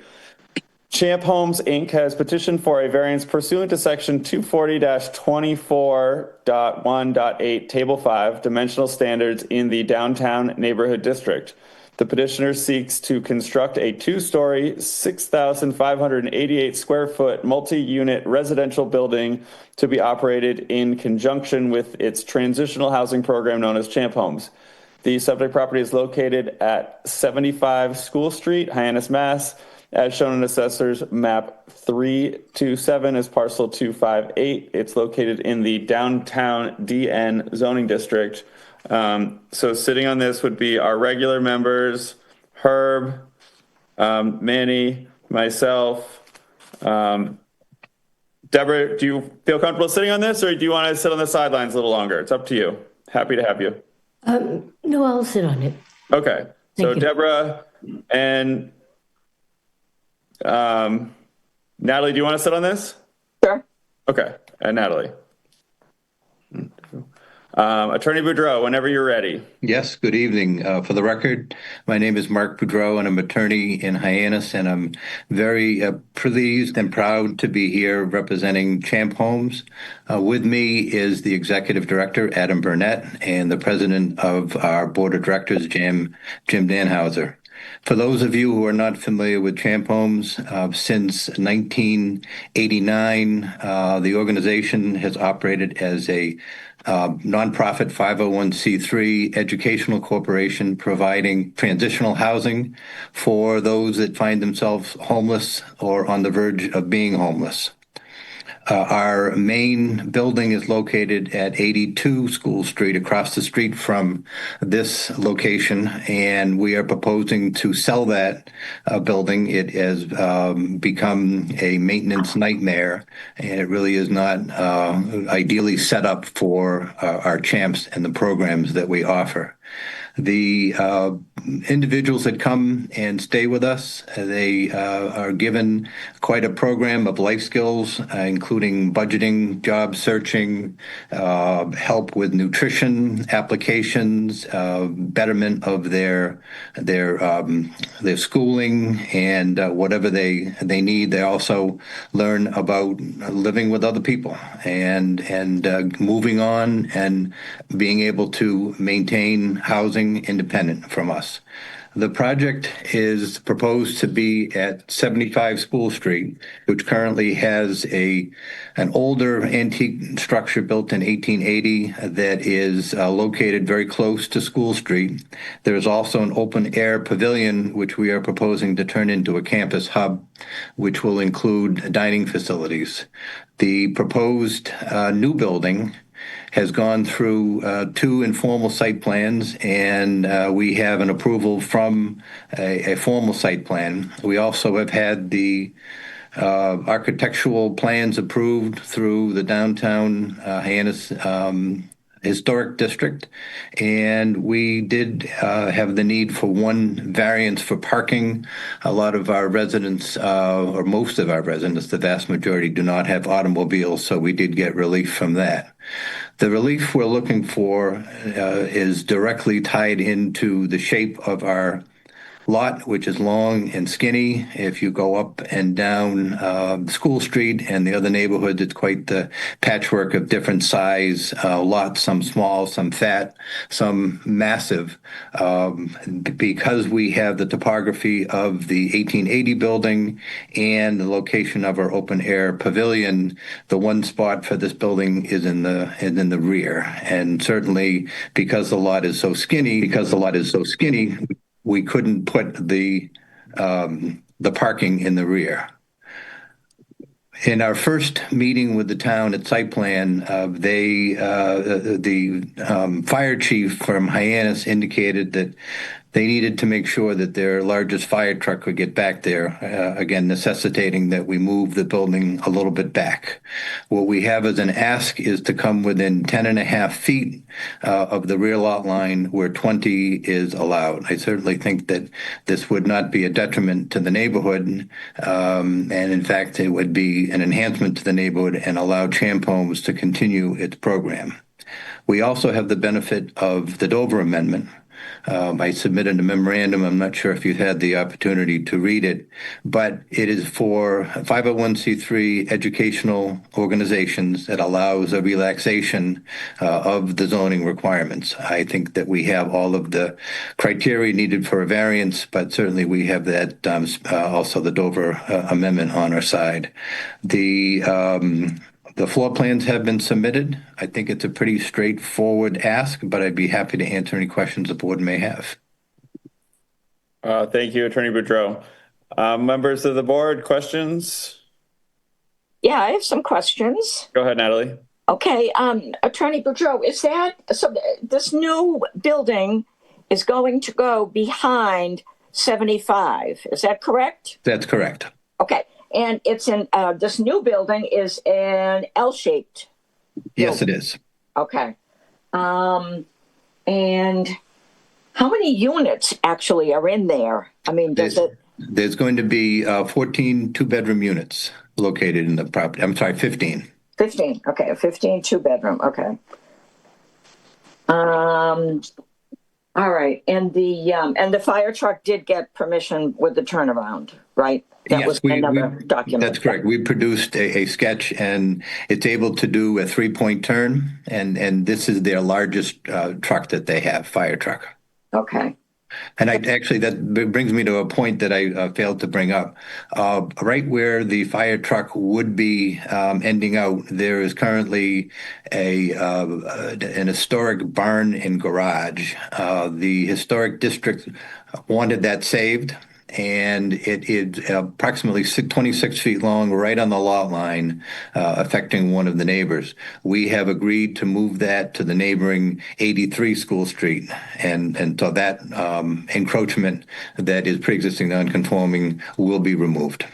Champ Homes, Inc. has petitioned for a variance pursuant to section 240-24.1.8, table 5, dimensional standards in the downtown neighborhood district. The petitioner seeks to construct a two-story, 6,588 square foot multi-unit residential building to be operated in conjunction with its transitional housing program known as Champ Homes. The subject property is located at 75 School Street, Hyannis, Mass., as shown in Assessor's Map 327 as parcel 258. It's located in the downtown DN zoning district. So sitting on this would be our regular members, Herb, Manny, myself. Deborah, do you feel comfortable sitting on this, or do you want to sit on the sidelines a little longer? It's up to you. Happy to have you. No, I'll sit on it. Okay. So Thank you. Deborah, And Natalie, do you want to sit on this? Sure. Okay, Natalie. Attorney Boudreau, whenever you're ready. Yes, good evening. For the record, my name is Mark Boudreau, and I'm an attorney in Hyannis, and I'm very pleased and proud to be here representing Champ Homes. With me is the executive director, Adam Burnett, and the president of our board of directors, Jim Danhauser. For those of you who are not familiar with Champ Homes, since 1989, the organization has operated as a nonprofit 501c3 educational corporation providing transitional housing for those that find themselves homeless or on the verge of being homeless. Our main building is located at 82 School Street, across the street from this location, and we are proposing to sell that building. It has become a maintenance nightmare, and it really is not ideally set up for our champs and the programs that we offer. The individuals that come and stay with us, they are given quite a program of life skills, including budgeting, job searching, help with nutrition applications, betterment of their schooling, and whatever they need. They also learn about living with other people and moving on and being able to maintain housing independent from us. The project is proposed to be at 75 School Street, which currently has an older antique structure built in 1880 that is located very close to School Street. There is also an open air pavilion, which we are proposing to turn into a campus hub, which will include dining facilities. The proposed new building has gone through two informal site plans, and we have an approval from a formal site plan. We also have had the architectural plans approved through the downtown Hyannis Historic District, and we did have the need for one variance for parking. A lot of our residents, or most of our residents, the vast majority, do not have automobiles, so we did get relief from that. The relief we're looking for is directly tied into the shape of our lot, which is long and skinny. If you go up and down School Street and the other neighborhoods, it's quite the patchwork of different size lots, some small, some fat, some massive. Because we have the topography of the 1880 building and the location of our open air pavilion, the one spot for this building is in the rear. And certainly because the lot is so skinny, we couldn't put the parking in the rear. In our first meeting with the town at site plan, the fire chief from Hyannis indicated that they needed to make sure that their largest fire truck could get back there, again, necessitating that we move the building a little bit back. What we have as an ask is to come within 10 and a half feet of the rear lot line where 20 is allowed. I certainly think that this would not be a detriment to the neighborhood, and in fact, it would be an enhancement to the neighborhood and allow Champ Homes to continue its program. We also have the benefit of the Dover Amendment. I submitted a memorandum. I'm not sure if you've had the opportunity to read it, but it is for 501c3 educational organizations that allows a relaxation of the zoning requirements. I think that we have all of the criteria needed for a variance, but certainly we have that also the Dover Amendment on our side. The floor plans have been submitted. I think it's a pretty straightforward ask, but I'd be happy to answer any questions the board may have. Thank you, Attorney Boudreau. Members of the board, questions? Yeah, I have some questions. Go ahead, Natalie. Okay, Attorney Boudreau, is that so? This new building is going to go behind 75. Is that correct? That's correct. Okay, and it's in this new building is an L-shaped. Yes, it is. Okay, and How many units actually are in there? I mean, does it? There's going to be 14 two-bedroom units located in the property. I'm sorry, 15. 15. Okay, a 15 two-bedroom. Okay. All right, and the fire truck did get permission with the turnaround, right? That Yes, was another document. that's correct. We produced a sketch, and it's able to do a 3-point turn, and this is their largest truck that they have, fire truck. Okay. And that brings me to a point that I failed to bring up. Right where the fire truck would be ending out, there is currently an historic barn and garage. The historic district wanted that saved, and it is approximately 26 feet long, right on the lot line, affecting one of the neighbors. We have agreed to move that to the neighboring 83 School Street, and so that encroachment that is pre-existing non-conforming will be removed.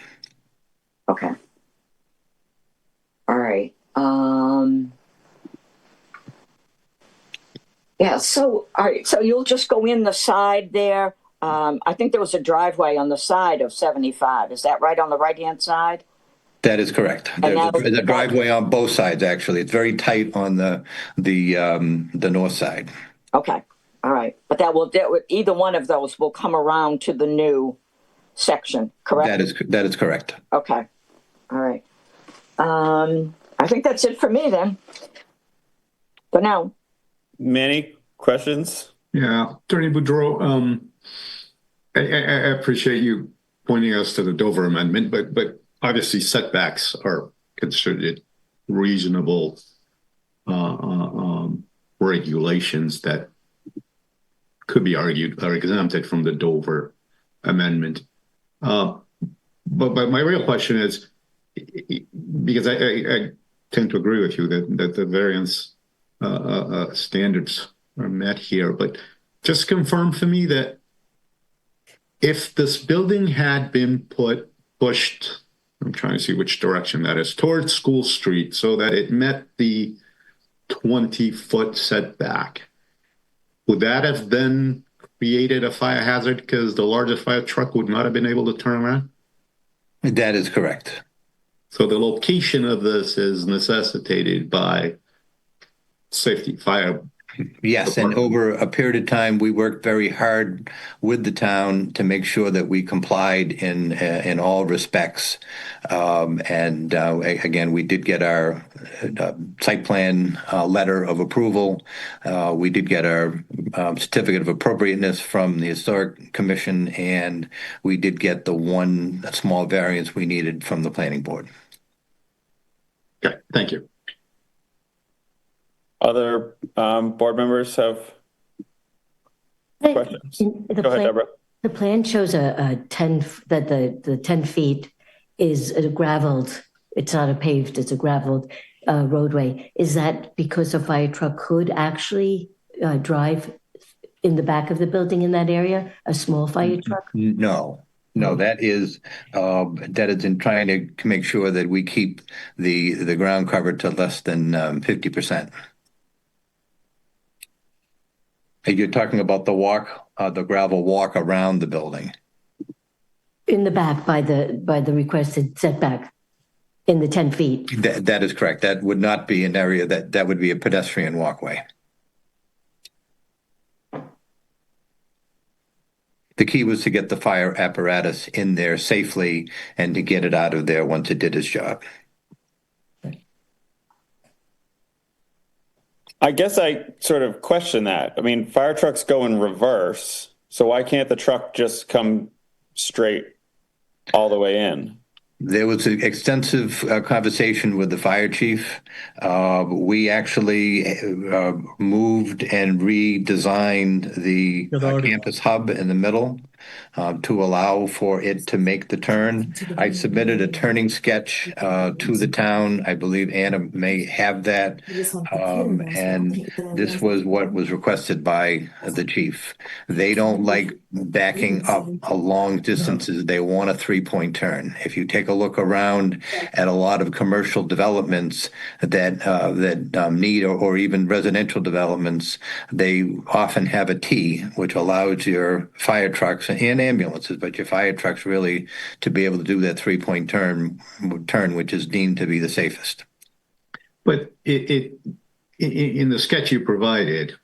Okay. All right. Yeah. So, all right. So you'll just go in the side there. I think there was a driveway on the side of 75. Is that right on the right-hand side? That is correct. There's a driveway on both sides. Actually, it's very tight on the north side. Okay. All right. But either one of those will come around to the new section, correct? That is correct. Okay. All right. I think that's it for me then. For now. Manny, questions? Yeah, Attorney Boudreau, I appreciate you pointing us to the Dover Amendment, but obviously setbacks are considered reasonable regulations that could be argued are exempted from the Dover Amendment. But my real question is, because I tend to agree with you that the variance standards are met here, but just confirm for me that if this building had been pushed, I'm trying to see which direction that is, towards School Street so that it met the 20-foot setback, would that have then created a fire hazard because the largest fire truck would not have been able to turn around? That is correct. So the location of this is necessitated by safety, fire. Yes, and over a period of time, we worked very hard with the town to make sure that we complied in all respects. Again, we did get our site plan letter of approval. We did get our certificate of appropriateness from the Historic Commission, and we did get the one small variance we needed from the Planning Board. Okay, thank you. Other board members have questions? Go ahead, Deborah. The plan shows a 10, that the 10 feet is a gravelled, it's not a paved, it's a gravelled roadway. Is that because a fire truck could actually drive in the back of the building in that area, a small fire truck? No, that is in trying to make sure that we keep the ground covered to less than 50%. You're talking about the gravel walk around the building. In the back by the requested setback in the 10 feet. That is correct. That would not be an area that would be a pedestrian walkway. The key was to get the fire apparatus in there safely and to get it out of there once it did its job. I guess I sort of question that. I mean, fire trucks go in reverse, so why can't the truck just come straight all the way in? There was an extensive conversation with the fire chief. We actually moved and redesigned the campus hub in the middle to allow for it to make the turn. I submitted a turning sketch to the town. I believe Anna may have that. And this was what was requested by the chief. They don't like backing up a long distances. They want a 3-point turn. If you take a look around at a lot of commercial developments that need, or even residential developments, they often have a T, which allows your fire trucks and ambulances, but your fire trucks really to be able to do that 3-point turn, which is deemed to be the safest. But in the sketch you provided,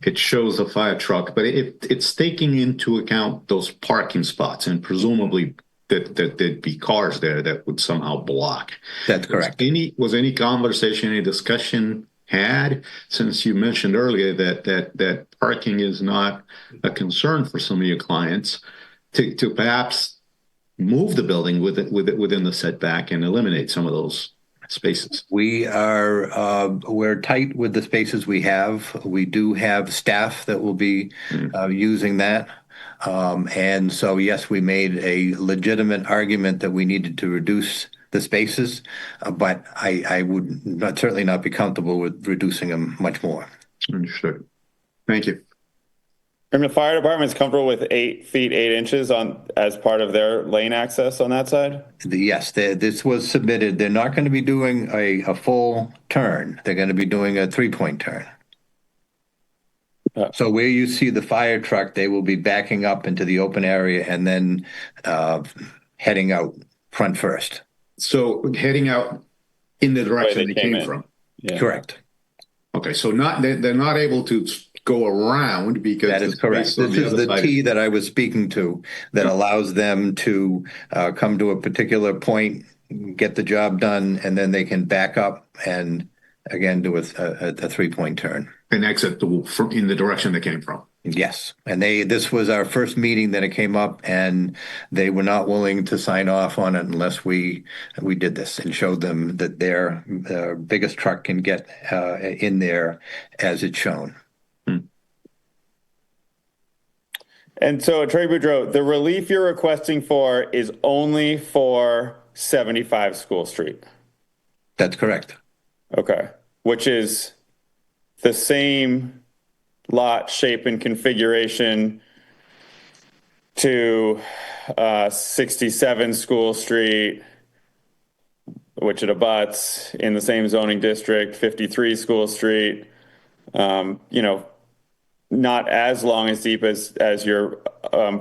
it shows a fire truck, but it's taking into account those parking spots, and presumably that there'd be cars there that would somehow block. That's correct. Was any conversation, any discussion had, since you mentioned earlier that parking is not a concern for some of your clients, to perhaps move the building within the setback and eliminate some of those spaces? We're tight with the spaces we have. We do have staff that will be using that. And so, yes, we made a legitimate argument that we needed to reduce the spaces, but I would certainly not be comfortable with reducing them much more. Understood. Thank you. And the fire department's comfortable with 8 feet 8 inches as part of their lane access on that side? Yes, this was submitted. They're not going to be doing a full turn. They're going to be doing a 3-point turn. So where you see the fire truck, they will be backing up into the open area and then heading out front first. So heading out in the direction they came from. Yeah. Correct. Okay, so they're not able to go around because that is correct. This is the T that I was speaking to that allows them to come to a particular point, get the job done, and then they can back up and again do a 3-point turn. And exit in the direction they came from. Yes, and this was our first meeting that it came up, and they were not willing to sign off on it unless we did this and showed them that their biggest truck can get in there as it's shown. And so, Trey Boudreau, the relief you're requesting for is only for 75 School Street. That's correct. Okay, which is the same lot shape and configuration to 67 School Street, which it abuts in the same zoning district, 53 School Street, not as long as deep as your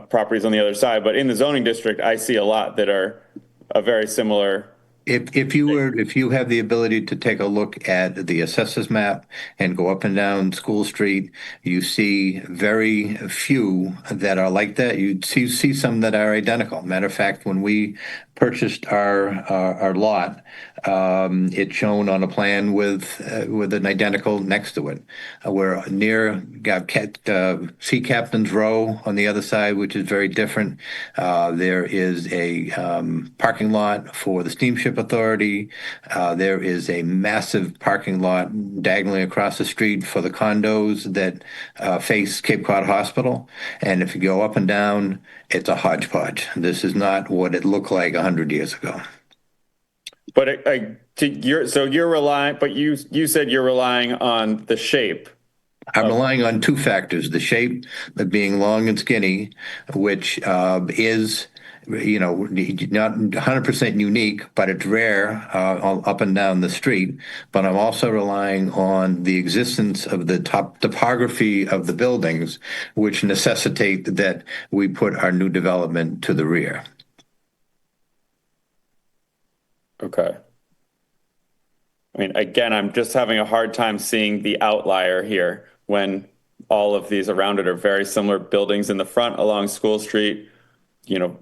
properties on the other side, but in the zoning district, I see a lot that are a very similar. If you have the ability to take a look at the assessors map and go up and down School Street, you see very few that are like that. You see some that are identical. Matter of fact, when we purchased our lot, it's shown on a plan with an identical next to it. We're near Sea Captain's Row on the other side, which is very different. There is a parking lot for the Steamship Authority. There is a massive parking lot diagonally across the street for the condos that face Cape Cod Hospital. And if you go up and down, it's a hodgepodge. This is not what it looked like 100 years ago. But you're relying, but you said you're relying on the shape. I'm relying on 2 factors: the shape, being long and skinny, which is not 100% unique, but it's rare up and down the street. But I'm also relying on the existence of the topography of the buildings, which necessitate that we put our new development to the rear. Okay. I mean, again, I'm just having a hard time seeing the outlier here when all of these around it are very similar buildings in the front along School Street,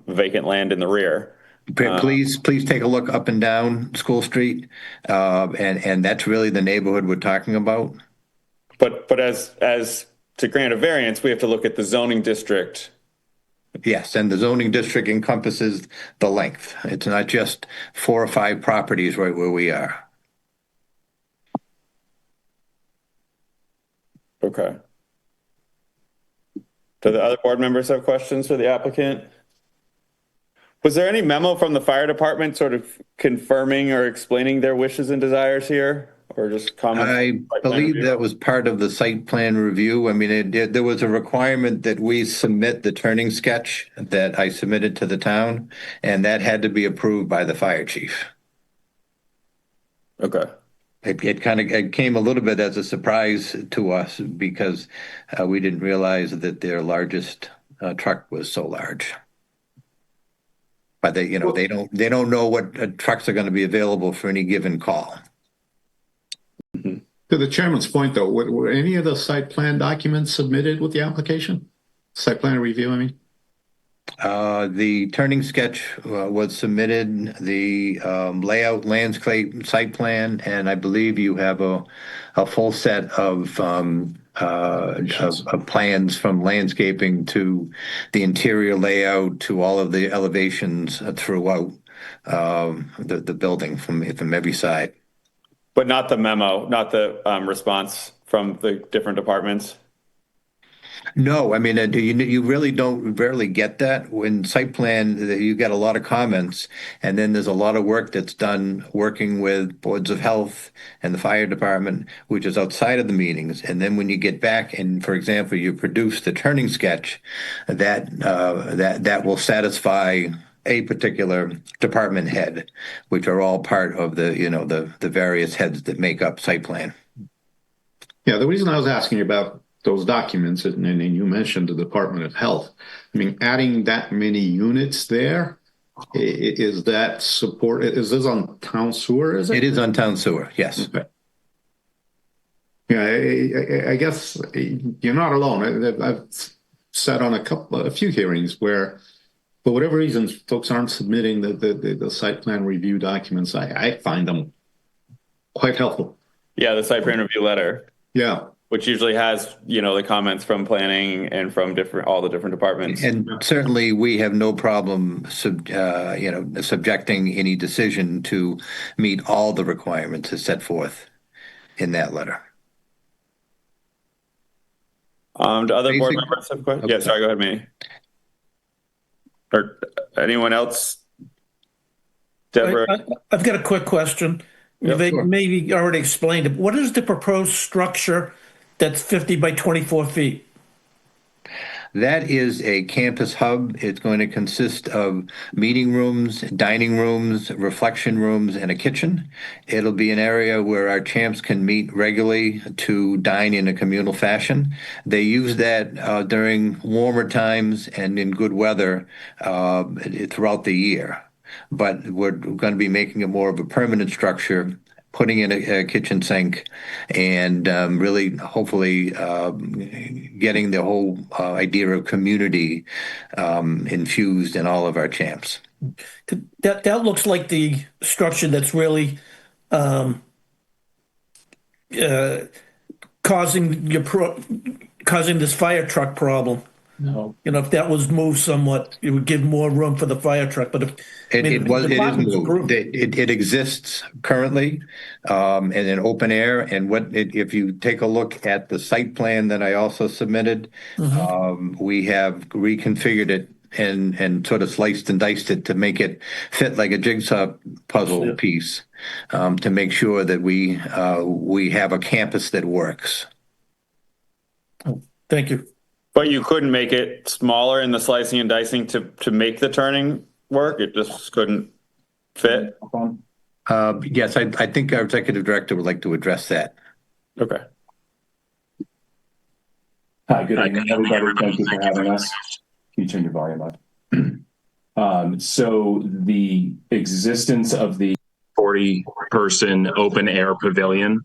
vacant land in the rear. Please take a look up and down School Street, and that's really the neighborhood we're talking about. But as to grant a variance, we have to look at the zoning district. Yes, and the zoning district encompasses the length. It's not just 4 or 5 properties right where we are. Okay. Do the other board members have questions for the applicant? Was there any memo from the fire department sort of confirming or explaining their wishes and desires here? Or just comments? I believe that was part of the site plan review. I mean, there was a requirement that we submit the turning sketch that I submitted to the town, and that had to be approved by the fire chief. Okay. It came a little bit as a surprise to us because we didn't realize that their largest truck was so large. But they don't know what trucks are going to be available for any given call. To the chairman's point, though, were any of the site plan documents submitted with the application? Site plan review, I mean? The turning sketch was submitted, the layout landscape site plan, and I believe you have a full set of plans from landscaping to the interior layout to all of the elevations throughout the building from every side. But not the memo, not the response from the different departments? No, I mean, you really don't rarely get that. When site plan, you get a lot of comments, and then there's a lot of work that's done working with boards of health and the fire department, which is outside of the meetings. And then when you get back and, for example, you produce the turning sketch, that will satisfy a particular department head, which are all part of the various heads that make up site plan. Yeah, the reason I was asking you about those documents, and you mentioned the Department of Health. I mean, adding that many units there, is that support? Is this on town sewer? Is it? It is on town sewer. Yes. Okay. Yeah, I guess you're not alone. I've sat on a few hearings where, for whatever reasons, folks aren't submitting the site plan review documents. I find them quite helpful. Yeah, the site plan review letter. Yeah. Which usually has, the comments from planning and from all the different departments. And certainly we have no problem, subjecting any decision to meet all the requirements as set forth in that letter. Do other board members have questions? Yeah, sorry, go ahead, Manny. Or anyone else? Deborah? I've got a quick question. Yep, They sure. maybe already explained it. What is the proposed structure that's 50 by 24 feet? That is a campus hub. It's going to consist of meeting rooms, dining rooms, reflection rooms, and a kitchen. It'll be an area where our champs can meet regularly to dine in a communal fashion. They use that during warmer times and in good weather throughout the year. But we're going to be making it more of a permanent structure, putting in a kitchen sink, and really, hopefully, getting the whole idea of community infused in all of our champs. That looks like the structure that's really causing this fire truck problem. No. If that was moved somewhat, it would give more room for the fire truck. But it is moved. It exists currently in an open air. And if you take a look at the site plan that I also submitted, we have reconfigured it and sort of sliced and diced it to make it fit like a jigsaw puzzle piece, to make sure that we have a campus that works. Oh, thank you. But you couldn't make it smaller in the slicing and dicing to make the turning work? It just couldn't fit? Yes, I think our executive director would like to address that. Okay. Hi, good evening, everybody. Thank you for having us. Can you turn your volume up? So the existence of the 40-person open air pavilion,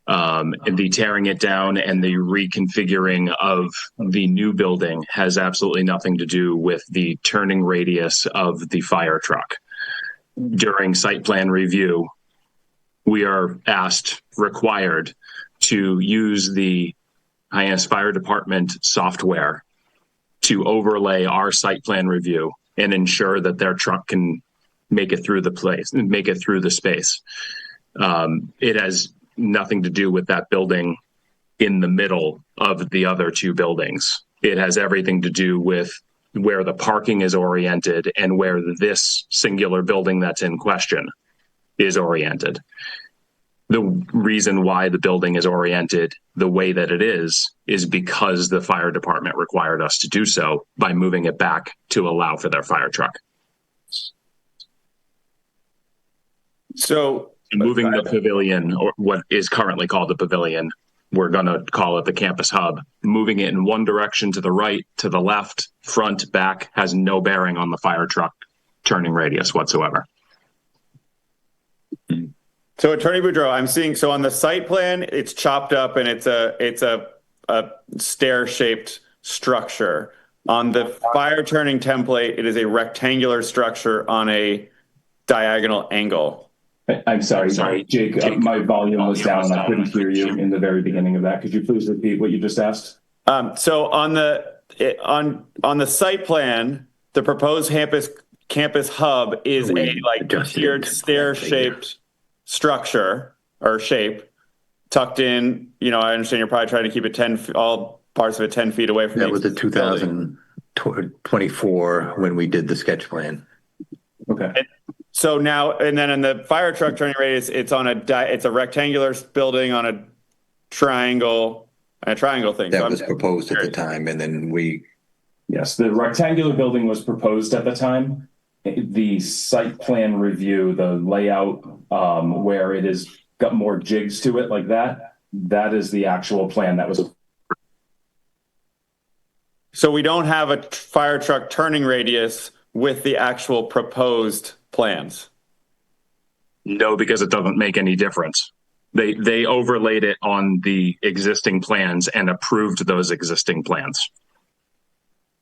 the tearing it down and the reconfiguring of the new building has absolutely nothing to do with the turning radius of the fire truck. During site plan review, we are required to use the Hyannis Fire Department software to overlay our site plan review and ensure that their truck can make it through the space. It has nothing to do with that building in the middle of the other two buildings. It has everything to do with where the parking is oriented and where this singular building that's in question is oriented. The reason why the building is oriented the way that it is because the fire department required us to do so by moving it back to allow for their fire truck. So moving the pavilion, or what is currently called the pavilion, we're going to call it the campus hub, moving it in one direction to the right, to the left, front, back, has no bearing on the fire truck turning radius whatsoever. So Attorney Boudreau, I'm seeing, so on the site plan, it's chopped up and it's a stair-shaped structure. On the fire turning template, it is a rectangular structure on a diagonal angle. I'm sorry, Jake, my volume was down and I couldn't hear you in the very beginning of that. Could you please repeat what you just asked? So on the site plan, the proposed campus hub is a tiered stair-shaped structure or shape tucked in. I understand you're probably trying to keep it all parts of it 10 feet away from that was the 2024 when we did the sketch plan. Okay. So now, and then in the fire truck turning radius, it's a rectangular building on a triangle thing. That was proposed at the time, and then Yes, the rectangular building was proposed at the time. The site plan review, the layout, where it has got more jigs to it like that is the actual plan that was. So we don't have a fire truck turning radius with the actual proposed plans. No, because it doesn't make any difference. They overlaid it on the existing plans and approved those existing plans.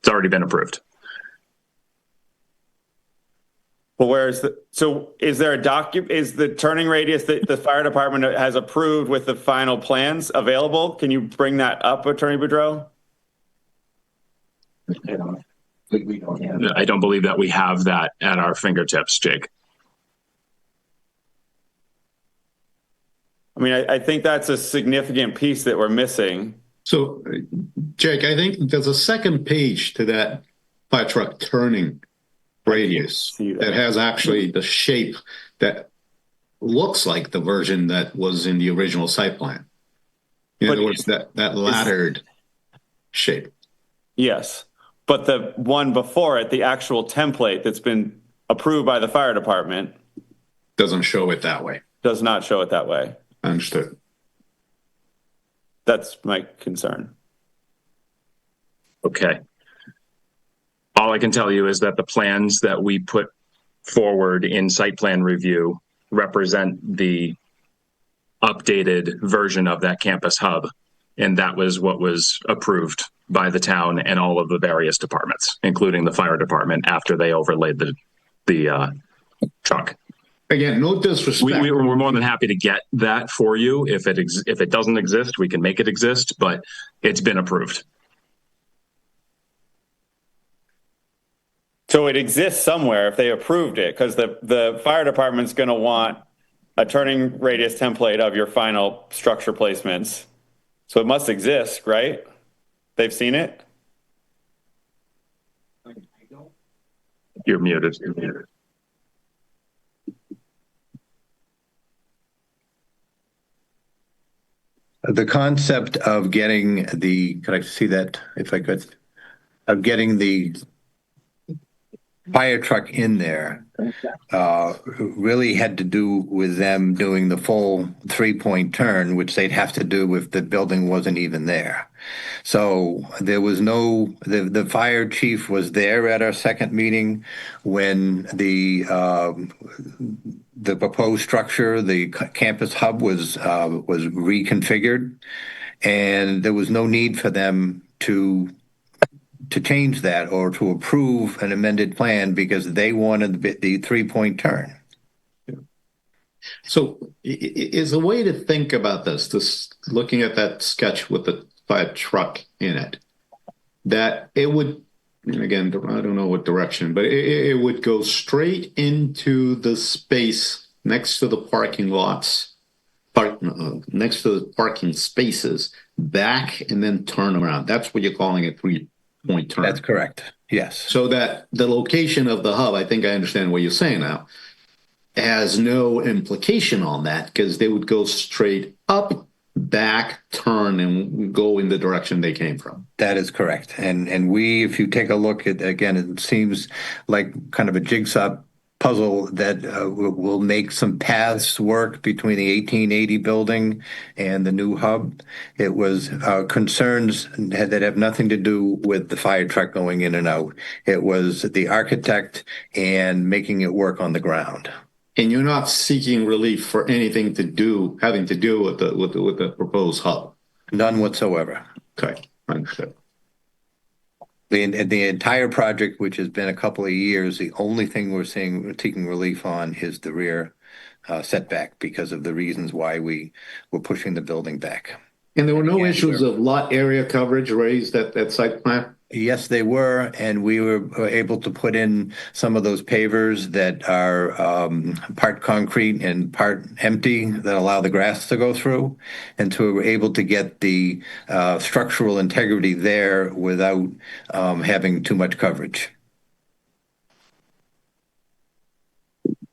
It's already been approved. Well, is there is the turning radius that the fire department has approved with the final plans available? Can you bring that up, Attorney Boudreau? I don't believe that we have that at our fingertips, Jake. I mean, I think that's a significant piece that we're missing. So, Jake, I think there's a second page to that fire truck turning radius that has actually the shape that looks like the version that was in the original site plan. In other words, that laddered shape. Yes. But the one before it, the actual template that's been approved by the fire department, doesn't show it that way. Does not show it that way. Understood. That's my concern. Okay. All I can tell you is that the plans that we put forward in site plan review represent the updated version of that campus hub. And that was what was approved by the town and all of the various departments, including the fire department, after they overlaid the truck. Again, no disrespect. We're more than happy to get that for you. If it doesn't exist, we can make it exist, but it's been approved. So it exists somewhere if they approved it, because the fire department's going to want a turning radius template of your final structure placements. So it must exist, right? They've seen it? You're muted. The concept of getting could I see that if I could, of getting the fire truck in there really had to do with them doing the full 3-point turn, which they'd have to do if the building wasn't even there. So there was the fire chief was there at our second meeting when the proposed structure, the campus hub was reconfigured, and there was no need for them to change that or to approve an amended plan because they wanted the 3-point turn. So is a way to think about this looking at that sketch with the fire truck in it, that it would, and again, I don't know what direction, but it would go straight into the space next to the parking lots next to the parking spaces, back and then turn around. That's what you're calling a 3-point turn. That's correct. Yes. So that the location of the hub, I think I understand what you're saying now, has no implication on that because they would go straight up, back, turn, and go in the direction they came from. That is correct. And we, if you take a look at, again, it seems like kind of a jigsaw puzzle that will make some paths work between the 1880 building and the new hub. It was concerns that have nothing to do with the fire truck going in and out. It was the architect and making it work on the ground. And you're not seeking relief for anything having to do with the proposed hub. None whatsoever. Okay, understood. The entire project, which has been a couple of years, the only thing we're seeking relief on is the rear setback because of the reasons why we were pushing the building back. And there were no issues of lot area coverage raised at that site plan? Yes, they were, and we were able to put in some of those pavers that are part concrete and part empty that allow the grass to go through, and so we were able to get the structural integrity there without having too much coverage.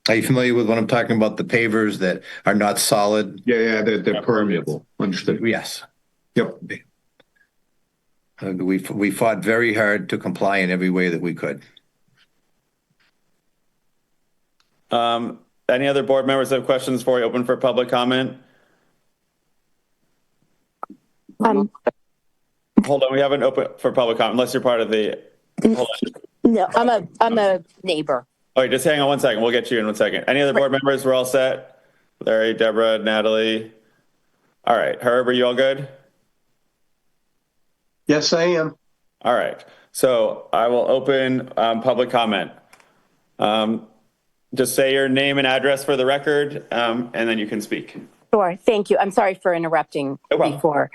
Are you familiar with what I'm talking about? The pavers that are not solid? Yeah, they're permeable. Understood. Yes. Yep. We fought very hard to comply in every way that we could. Any other board members have questions before we open for public comment? Hold on, we haven't opened for public comment unless you're part of the. Hold on. No, I'm a neighbor. All right, just hang on one second. We'll get you in 1 second. Any other board members? We're all set. Larry, Deborah, Natalie. All right, Herb, are you all good? Yes, I am. All right, so I will open public comment. Just say your name and address for the record, and then you can speak. Sure. Thank you. I'm sorry for interrupting before.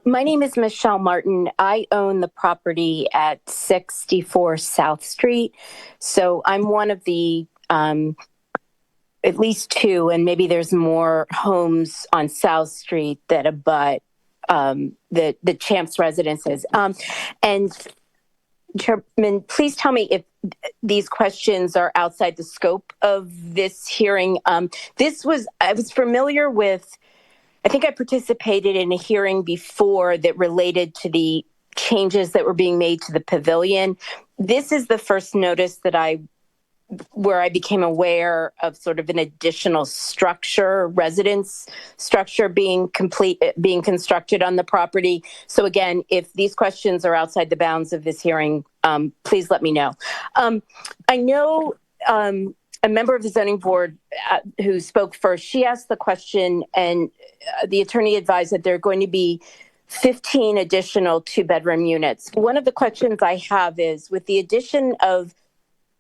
My name is Michelle Martin. I own the property at 64 South Street. So I'm one of the at least two, and maybe there's more homes on South Street that abut the Champs residences. And Chairman, please tell me if these questions are outside the scope of this hearing. I was familiar with, I think I participated in a hearing before that related to the changes that were being made to the pavilion. This is the first notice where I became aware of sort of an additional structure, residence structure being constructed on the property. So again, if these questions are outside the bounds of this hearing, please let me know. I know a member of the zoning board who spoke first, she asked the question, and the attorney advised that there are going to be 15 additional 2-bedroom units. One of the questions I have is, with the addition of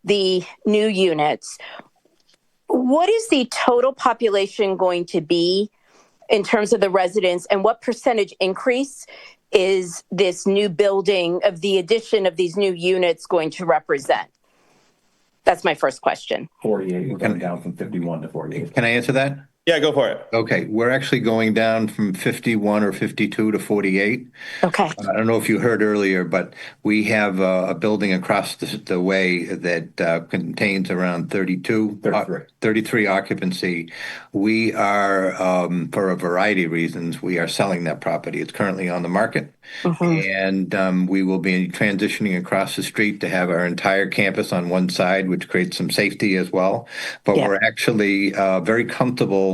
the new units, what is the total population going to be in terms of the residents, and what percentage increase is this new building of the addition of these new units going to represent? That's my first question. 48, we're coming down from 51 to 48. Can I answer that? Yeah, go for it. Okay, we're actually going down from 51 or 52 to 48. Okay. I don't know if you heard earlier, but we have a building across the way that contains around 33 occupancy. We are, for a variety of reasons, we are selling that property. It's currently on the market. And we will be transitioning across the street to have our entire campus on one side, which creates some safety as well. But we're actually very comfortable.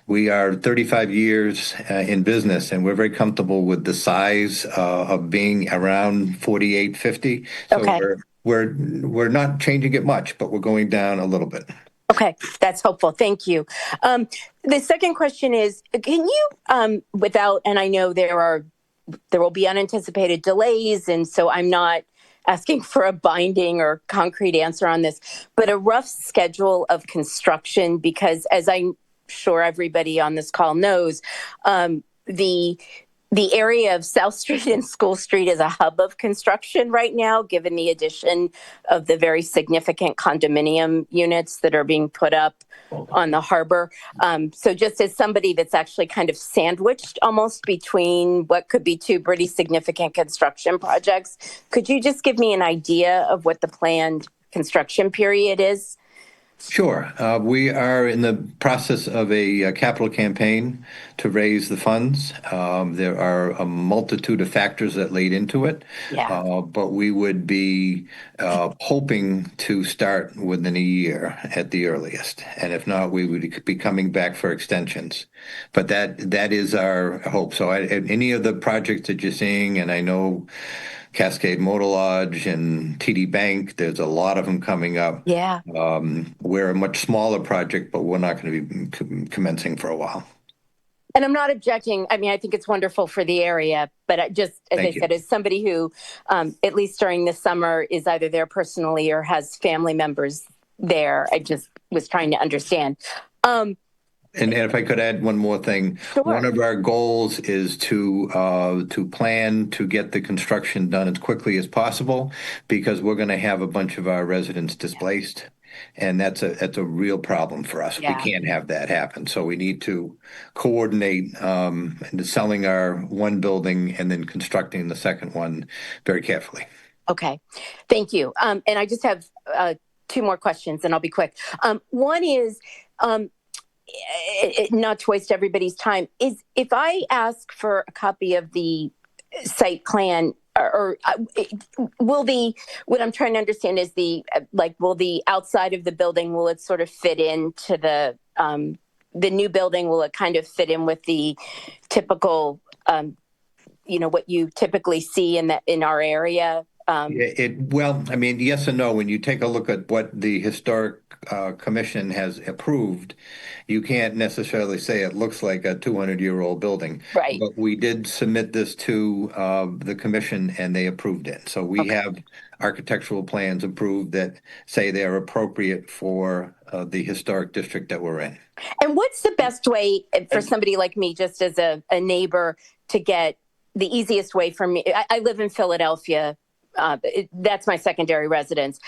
We are 35 years in business, and we're very comfortable with the size of being around 48, 50. So we're not changing it much, but we're going down a little bit. Okay, that's helpful. Thank you. The second question is, can you, and I know there will be unanticipated delays, and so I'm not asking for a binding or concrete answer on this, but a rough schedule of construction, because as I'm sure everybody on this call knows, the the area of South Street and School Street is a hub of construction right now, given the addition of the very significant condominium units that are being put up on the harbor. So just as somebody that's actually kind of sandwiched almost between what could be two pretty significant construction projects, could you just give me an idea of what the planned construction period is? Sure. We are in the process of a capital campaign to raise the funds. There are a multitude of factors that lead into it, but we would be hoping to start within a year at the earliest. And if not, we would be coming back for extensions. But that is our hope. So any of the projects that you're seeing, and I know Cascade Motor Lodge and TD Bank, there's a lot of them coming up. Yeah. We're a much smaller project, but we're not going to be commencing for a while. And I'm not objecting. I mean, I think it's wonderful for the area, but as I said, as somebody who, at least during the summer, is either there personally or has family members there, I just was trying to understand. And if I could add one more thing, Sure. One of our goals is to plan to get the construction done as quickly as possible, because we're going to have a bunch of our residents displaced, and that's a real problem for us. Yeah. We can't have that happen, so we need to coordinate selling our one building and then constructing the second one very carefully. Okay, thank you. And I just have two more questions, and I'll be quick. One is, not to waste everybody's time, is if I ask for a copy of the site plan, or what I'm trying to understand is will the outside of the building, will it sort of fit into the new building? Will it kind of fit in with the typical, what you typically see in our area? Well, I mean, yes and no. When you take a look at what the Historic Commission has approved, you can't necessarily say it looks like a 200-year-old building. Right. But we did submit this to the commission, and they approved it. So we have architectural plans approved that say they're appropriate for the historic district that we're in. And what's the best way for somebody like me, just as a neighbor, to get the easiest way for me? I live in Philadelphia. That's my secondary residence.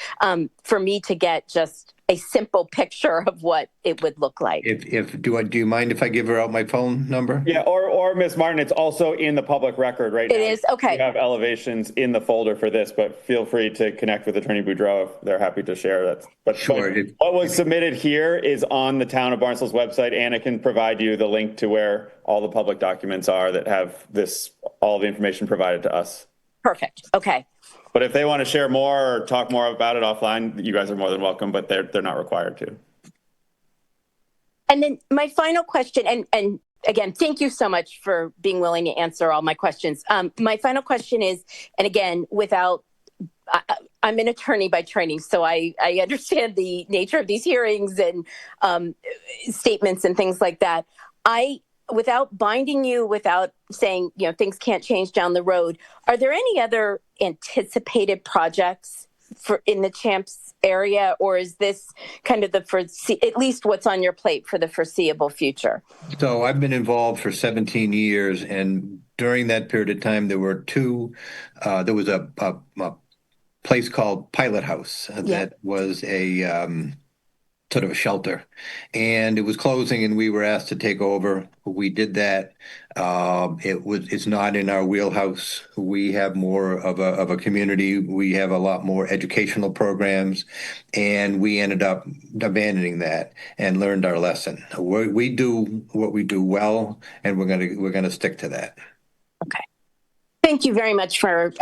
For me to get just a simple picture of what it would look like. Do you mind if I give her out my phone number? Yeah, or Ms. Martin, it's also in the public record right now. It is? Okay. We have elevations in the folder for this, but feel free to connect with Attorney Boudreau if they're happy to share that. But sure. What was submitted here is on the Town of Barnstable's website, and it can provide you the link to where all the public documents are that have all the information provided to us. Perfect. Okay. But if they want to share more or talk more about it offline, you guys are more than welcome, but they're not required to. And then my final question, and again, thank you so much for being willing to answer all my questions. My final question is, and again, I'm an attorney by training, so I understand the nature of these hearings and statements and things like that. Without binding you, without saying, things can't change down the road, are there any other anticipated projects in the Champs area, or is this kind of at least what's on your plate for the foreseeable future? So I've been involved for 17 years, and during that period of time, there was a place called Pilot House that was a sort of a shelter, and it was closing, and we were asked to take over. We did that. It's not in our wheelhouse. We have more of a community. We have a lot more educational programs, and we ended up abandoning that and learned our lesson. We do what we do well, and we're gonna stick to that. Okay. Thank you very much for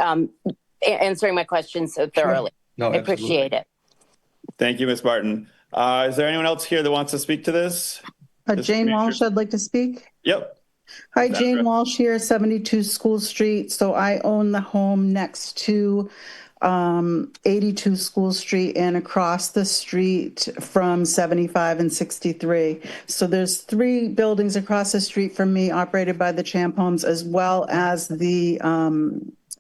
answering my questions so thoroughly. Sure. No, I appreciate it. Thank you, Ms. Martin. Is there anyone else here that wants to speak to this? Jane Walsh, I'd like to speak. Yep. Hi, Jane Walsh here, 72 School Street. So I own the home next to 82 School Street and across the street from 75 and 63. So there's 3 buildings across the street from me operated by the Champ Homes, as well as the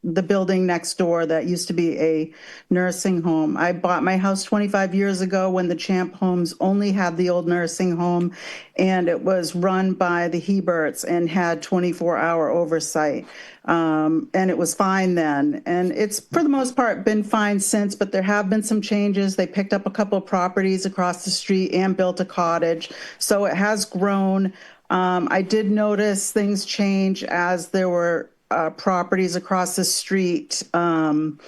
the building next door that used to be a nursing home. I bought my house 25 years ago when the Champ Homes only had the old nursing home, and it was run by the Heberts and had 24-hour oversight. And it was fine then. And it's, for the most part, been fine since, but there have been some changes. They picked up a couple of properties across the street and built a cottage. So it has grown. I did notice things change as there were properties across the street. There's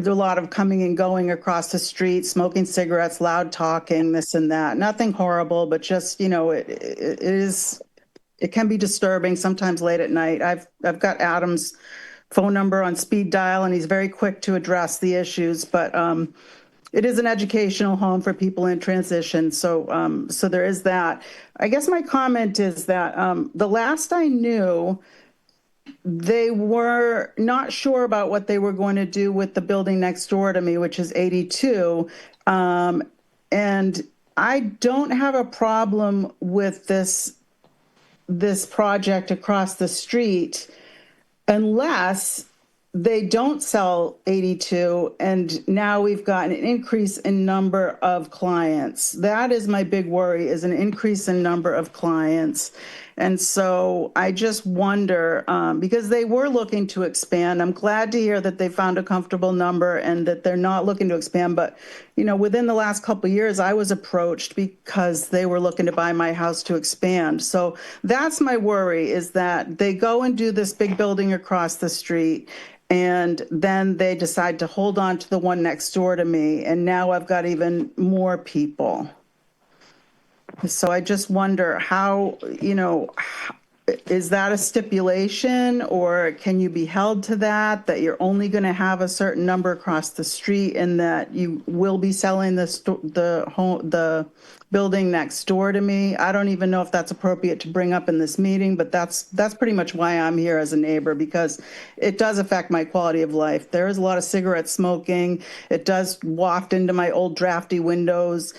a lot of coming and going across the street, smoking cigarettes, loud talking, this and that. Nothing horrible, but just, it can be disturbing sometimes late at night. I've got Adam's phone number on speed dial, and he's very quick to address the issues. But it is an educational home for people in transition, so there is that. I guess my comment is that the last I knew, they were not sure about what they were going to do with the building next door to me, which is 82. And I don't have a problem with this project across the street unless they don't sell 82, and now we've got an increase in number of clients. That is my big worry, is an increase in number of clients. And so I just wonder, because they were looking to expand. I'm glad to hear that they found a comfortable number and that they're not looking to expand. But, within the last couple of years, I was approached because they were looking to buy my house to expand. So that's my worry, is that they go and do this big building across the street, and then they decide to hold on to the one next door to me. And now I've got even more people. So I just wonder how, is that a stipulation, or can you be held to that you're only going to have a certain number across the street, and that you will be selling the building next door to me? I don't even know if that's appropriate to bring up in this meeting, but that's pretty much why I'm here as a neighbor, because it does affect my quality of life. There is a lot of cigarette smoking. It does waft into my old drafty windows.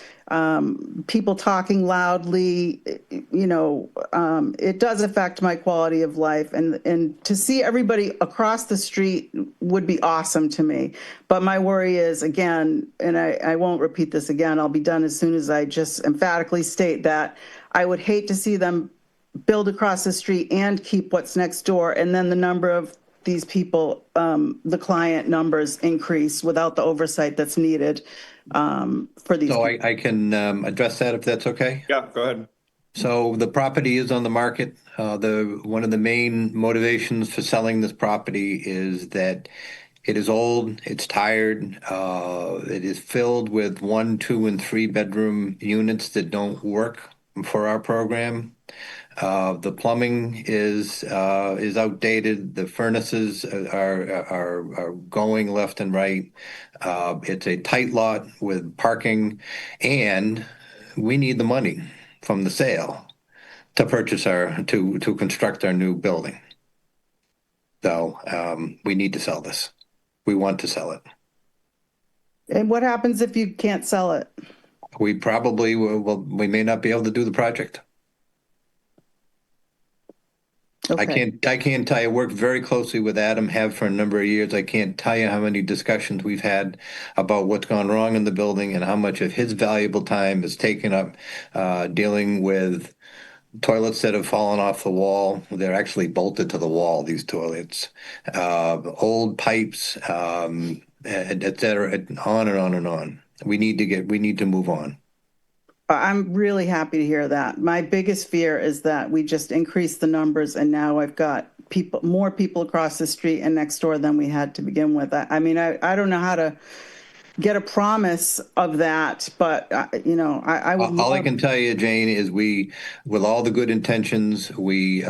People talking loudly, it does affect my quality of life. And to see everybody across the street would be awesome to me. But my worry is, again, and I won't repeat this again, I'll be done as soon as I just emphatically state that I would hate to see them build across the street and keep what's next door, and then the number of these people, the client numbers increase without the oversight that's needed for these So people. I can address that if that's okay. Yeah, go ahead. So the property is on the market. One of the main motivations for selling this property is that it is old, it's tired, it is filled with 1, 2, and 3 bedroom units that don't work for our program. The plumbing is outdated. The furnaces are going left and right. It's a tight lot with parking, and we need the money from the sale to purchase to construct our new building. So we need to sell this. We want to sell it. And what happens if you can't sell it? We probably will. We may not be able to do the project. Okay. I can't tell you. I worked very closely with Adam, have for a number of years. I can't tell you how many discussions we've had about what's gone wrong in the building and how much of his valuable time is taken up dealing with toilets that have fallen off the wall. They're actually bolted to the wall, these toilets. Old pipes, et cetera, on and on and on. We need to move on. I'm really happy to hear that. My biggest fear is that we just increase the numbers, and now I've got more people across the street and next door than we had to begin with. I mean, I don't know how to get a promise of that, but I would. All I can tell you, Jane, is with all the good intentions, we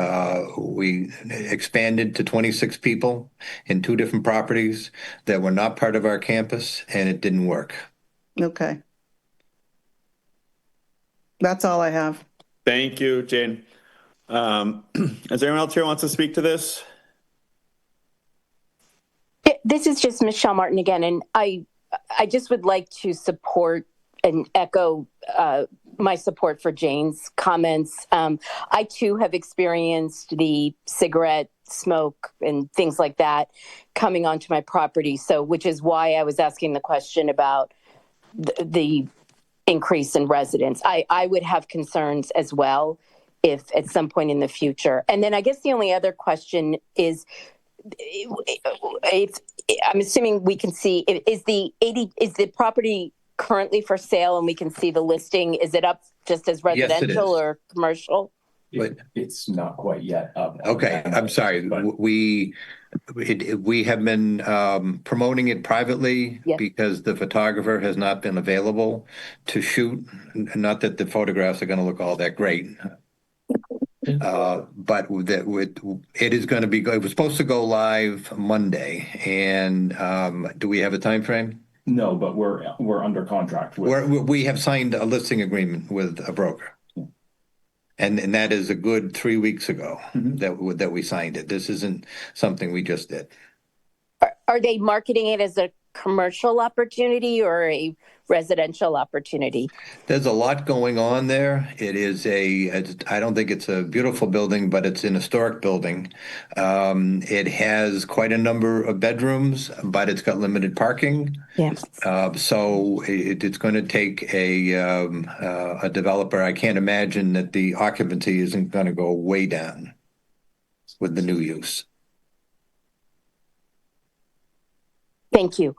expanded to 26 people in 2 different properties that were not part of our campus, and it didn't work. Okay. That's all I have. Thank you, Jane. Is there anyone else here who wants to speak to this? This is just Michelle Martin again, and I just would like to support and echo my support for Jane's comments. I too have experienced the cigarette smoke and things like that coming onto my property. So, which is why I was asking the question about the increase in residents. I would have concerns as well if at some point in the future. And then I guess the only other question is, if I'm assuming we can see, is the property currently for sale and we can see the listing? Is it up just as residential or commercial? It's not quite yet up. Okay, I'm sorry. We have been promoting it privately because the photographer has not been available to shoot. Not that the photographs are going to look all that great. But it is going to be. It was supposed to go live Monday, and do we have a time frame? No, but we're under contract. We have signed a listing agreement with a broker, and that is a good 3 weeks ago that we signed it. This isn't something we just did. Are they marketing it as a commercial opportunity or a residential opportunity? There's a lot going on there. I don't think it's a beautiful building, but it's an historic building. It has quite a number of bedrooms, but it's got limited parking. Yes. So it's going to take a developer. I can't imagine that the occupancy isn't going to go way down with the new use. Thank you.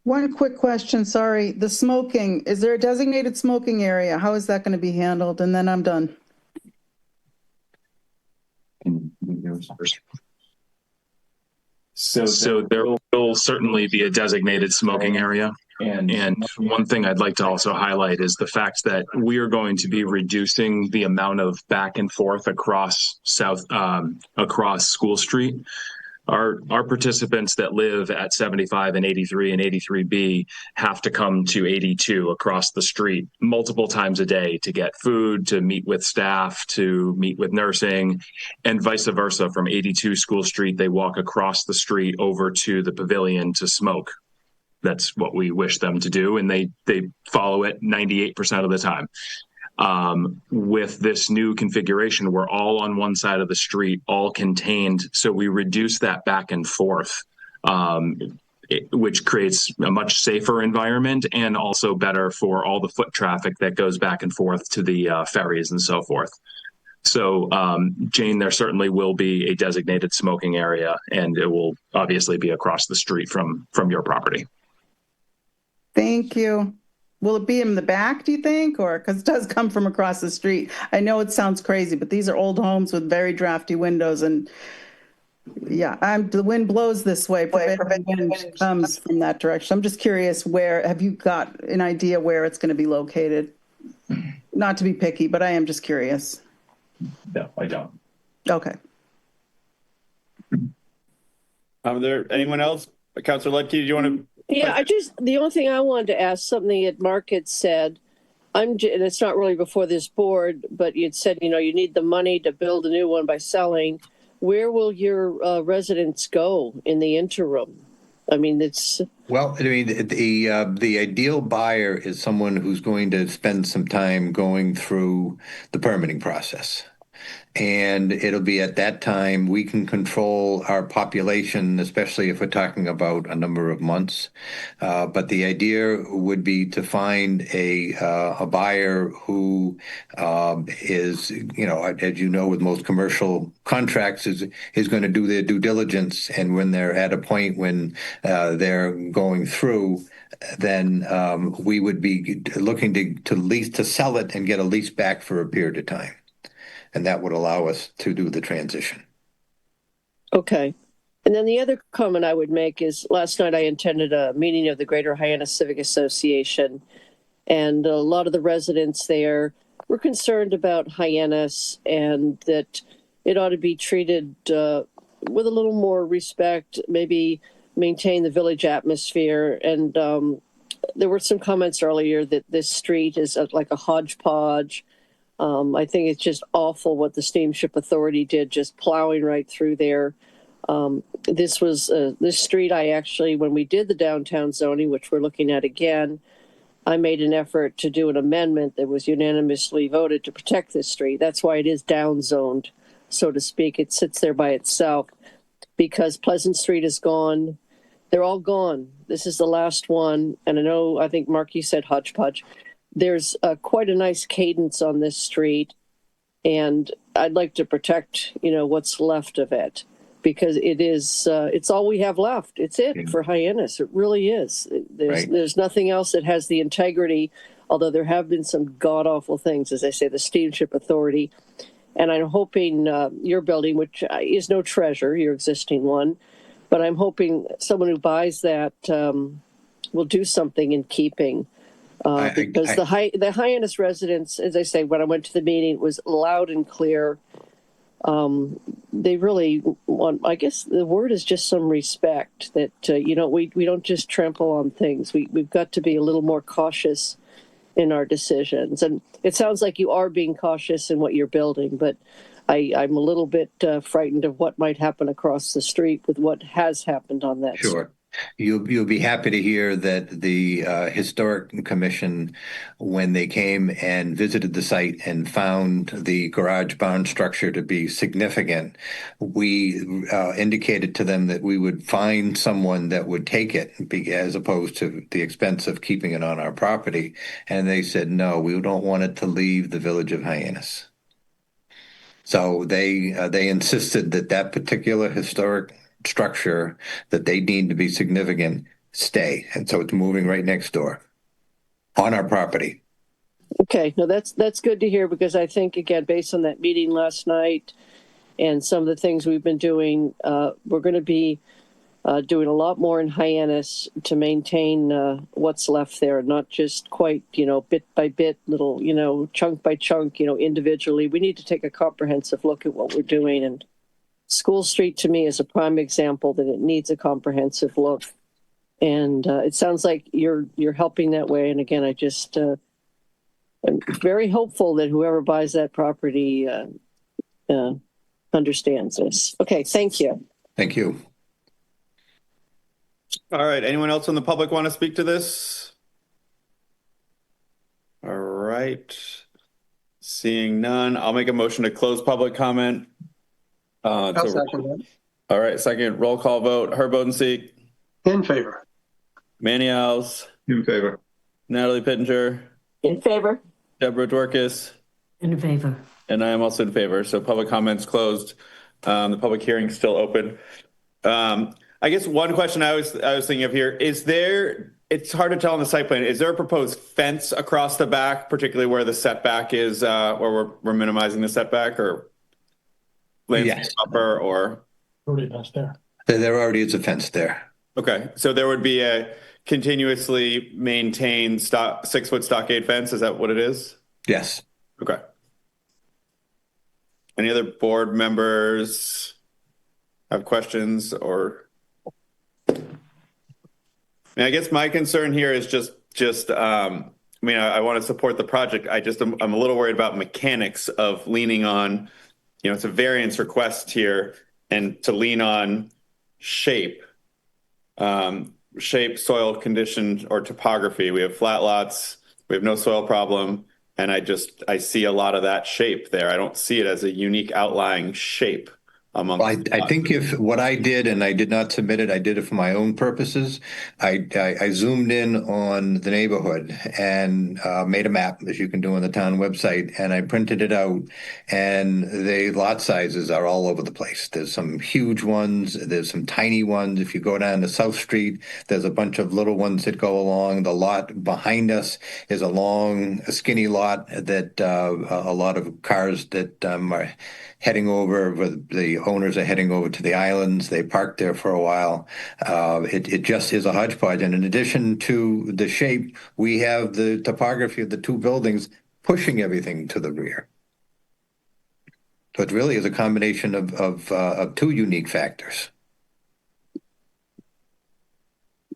One quick question, sorry. The smoking, is there a designated smoking area? How is that going to be handled? And then I'm done. So there will certainly be a designated smoking area. And one thing I'd like to also highlight is the fact that we are going to be reducing the amount of back and forth across School Street. Our participants that live at 75 and 83 and 83B have to come to 82 across the street multiple times a day to get food, to meet with staff, to meet with nursing, and vice versa. From 82 School Street, they walk across the street over to the pavilion to smoke. That's what we wish them to do, and they follow it 98% of the time. With this new configuration, we're all on one side of the street, all contained. So we reduce that back and forth, which creates a much safer environment and also better for all the foot traffic that goes back and forth to the ferries and so forth. So, Jane, there certainly will be a designated smoking area, and it will obviously be across the street from your property. Thank you. Will it be in the back, do you think? Or because it does come from across the street. I know it sounds crazy, but these are old homes with very drafty windows. And yeah, the wind blows this way. Wind comes from that direction. I'm just curious, have you got an idea where it's going to be located? Not to be picky, but I am just curious. No, I don't. Okay. There anyone else? Councilor Ledke, do you want to? Yeah, the only thing I wanted to ask, something that Mark had said, and it's not really before this board, but you'd said, you need the money to build a new one by selling. Where will your residents go in the interim? I mean, the ideal buyer is someone who's going to spend some time going through the permitting process. And it'll be at that time we can control our population, especially if we're talking about a number of months. But the idea would be to find a buyer who is, as you know, with most commercial contracts, is going to do their due diligence. And when they're at a point when they're going through, then we would be looking to sell it and get a lease back for a period of time. And that would allow us to do the transition. Okay. And then the other comment I would make is last night I attended a meeting of the Greater Hyannis Civic Association, and a lot of the residents there were concerned about Hyannis and that it ought to be treated with a little more respect, maybe maintain the village atmosphere. And there were some comments earlier that this street is like a hodgepodge. I think it's just awful what the Steamship Authority did, just plowing right through there. This street, when we did the downtown zoning, which we're looking at again, I made an effort to do an amendment that was unanimously voted to protect this street. That's why it is downzoned so to speak. It sits there by itself because Pleasant Street is gone. They're all gone. This is the last one. And I think Mark, you said hodgepodge. There's quite a nice cadence on this street. And I'd like to protect, what's left of it because it's all we have left. It's it for Hyannis. It really is. There's nothing else that has the integrity, although there have been some god awful things, as I say, the Steamship Authority. And I'm hoping your building, which is no treasure, your existing one, but I'm hoping someone who buys that will do something in keeping. Because the Hyannis residents, as I say, when I went to the meeting, it was loud and clear. They really want, I guess the word is just some respect that, we don't just trample on things. We've got to be a little more cautious in our decisions. And it sounds like you are being cautious in what you're building, but I'm a little bit frightened of what might happen across the street with what has happened on that street. Sure. You'll be happy to hear that the Historic Commission, when they came and visited the site and found the garage barn structure to be significant, we indicated to them that we would find someone that would take it as opposed to the expense of keeping it on our property. And they said, no, we don't want it to leave the village of Hyannis. So they insisted that particular historic structure that they deemed to be significant stay, and so it's moving right next door on our property. Okay, no, that's good to hear because I think again, based on that meeting last night and some of the things we've been doing, we're going to be doing a lot more in Hyannis to maintain what's left there, not just quite, bit by bit, little, chunk by chunk, individually. We need to take a comprehensive look at what we're doing. And School Street, to me, is a prime example that it needs a comprehensive look. And it sounds like you're helping that way. And again, I'm very hopeful that whoever buys that property understands this. Okay, thank you. Thank you. All right. Anyone else in the public want to speak to this? All right. Seeing none, I'll make a motion to close public comment. I'll second that. All right. Second roll call vote. Herb Bodenseek. In favor. Manny Alves. In favor. Natalie Pittenger. In favor. Deborah Dworkis. In favor. And I am also in favor. So public comments closed. The public hearing is still open. I guess one question I was thinking of here is it's hard to tell on the site plan. Is there a proposed fence across the back, particularly where the setback is, where we're minimizing the setback, or landscape buffer, or? Already past there. There already is a fence there. Okay. So there would be a continuously maintained 6-foot stockade fence. Is that what it is? Yes. Okay. Any other board members have questions or? I guess my concern here is I want to support the project. I'm a little worried about mechanics of leaning on, it's a variance request here, and to lean on shape, soil condition, or topography. We have flat lots, we have no soil problem, and I see a lot of that shape there. I don't see it as a unique outlying shape. I think if what I did, and I did not submit it, I did it for my own purposes. I zoomed in on the neighborhood and made a map, as you can do on the town website, and I printed it out. And the lot sizes are all over the place. There's some huge ones. There's some tiny ones. If you go down to South Street, there's a bunch of little ones that go along. The lot behind us is a skinny lot that a lot of cars that are heading over, the owners are heading over to the islands. They parked there for a while. It just is a hodgepodge. And in addition to the shape, we have the topography of the two buildings pushing everything to the rear. So it really is a combination of two unique factors.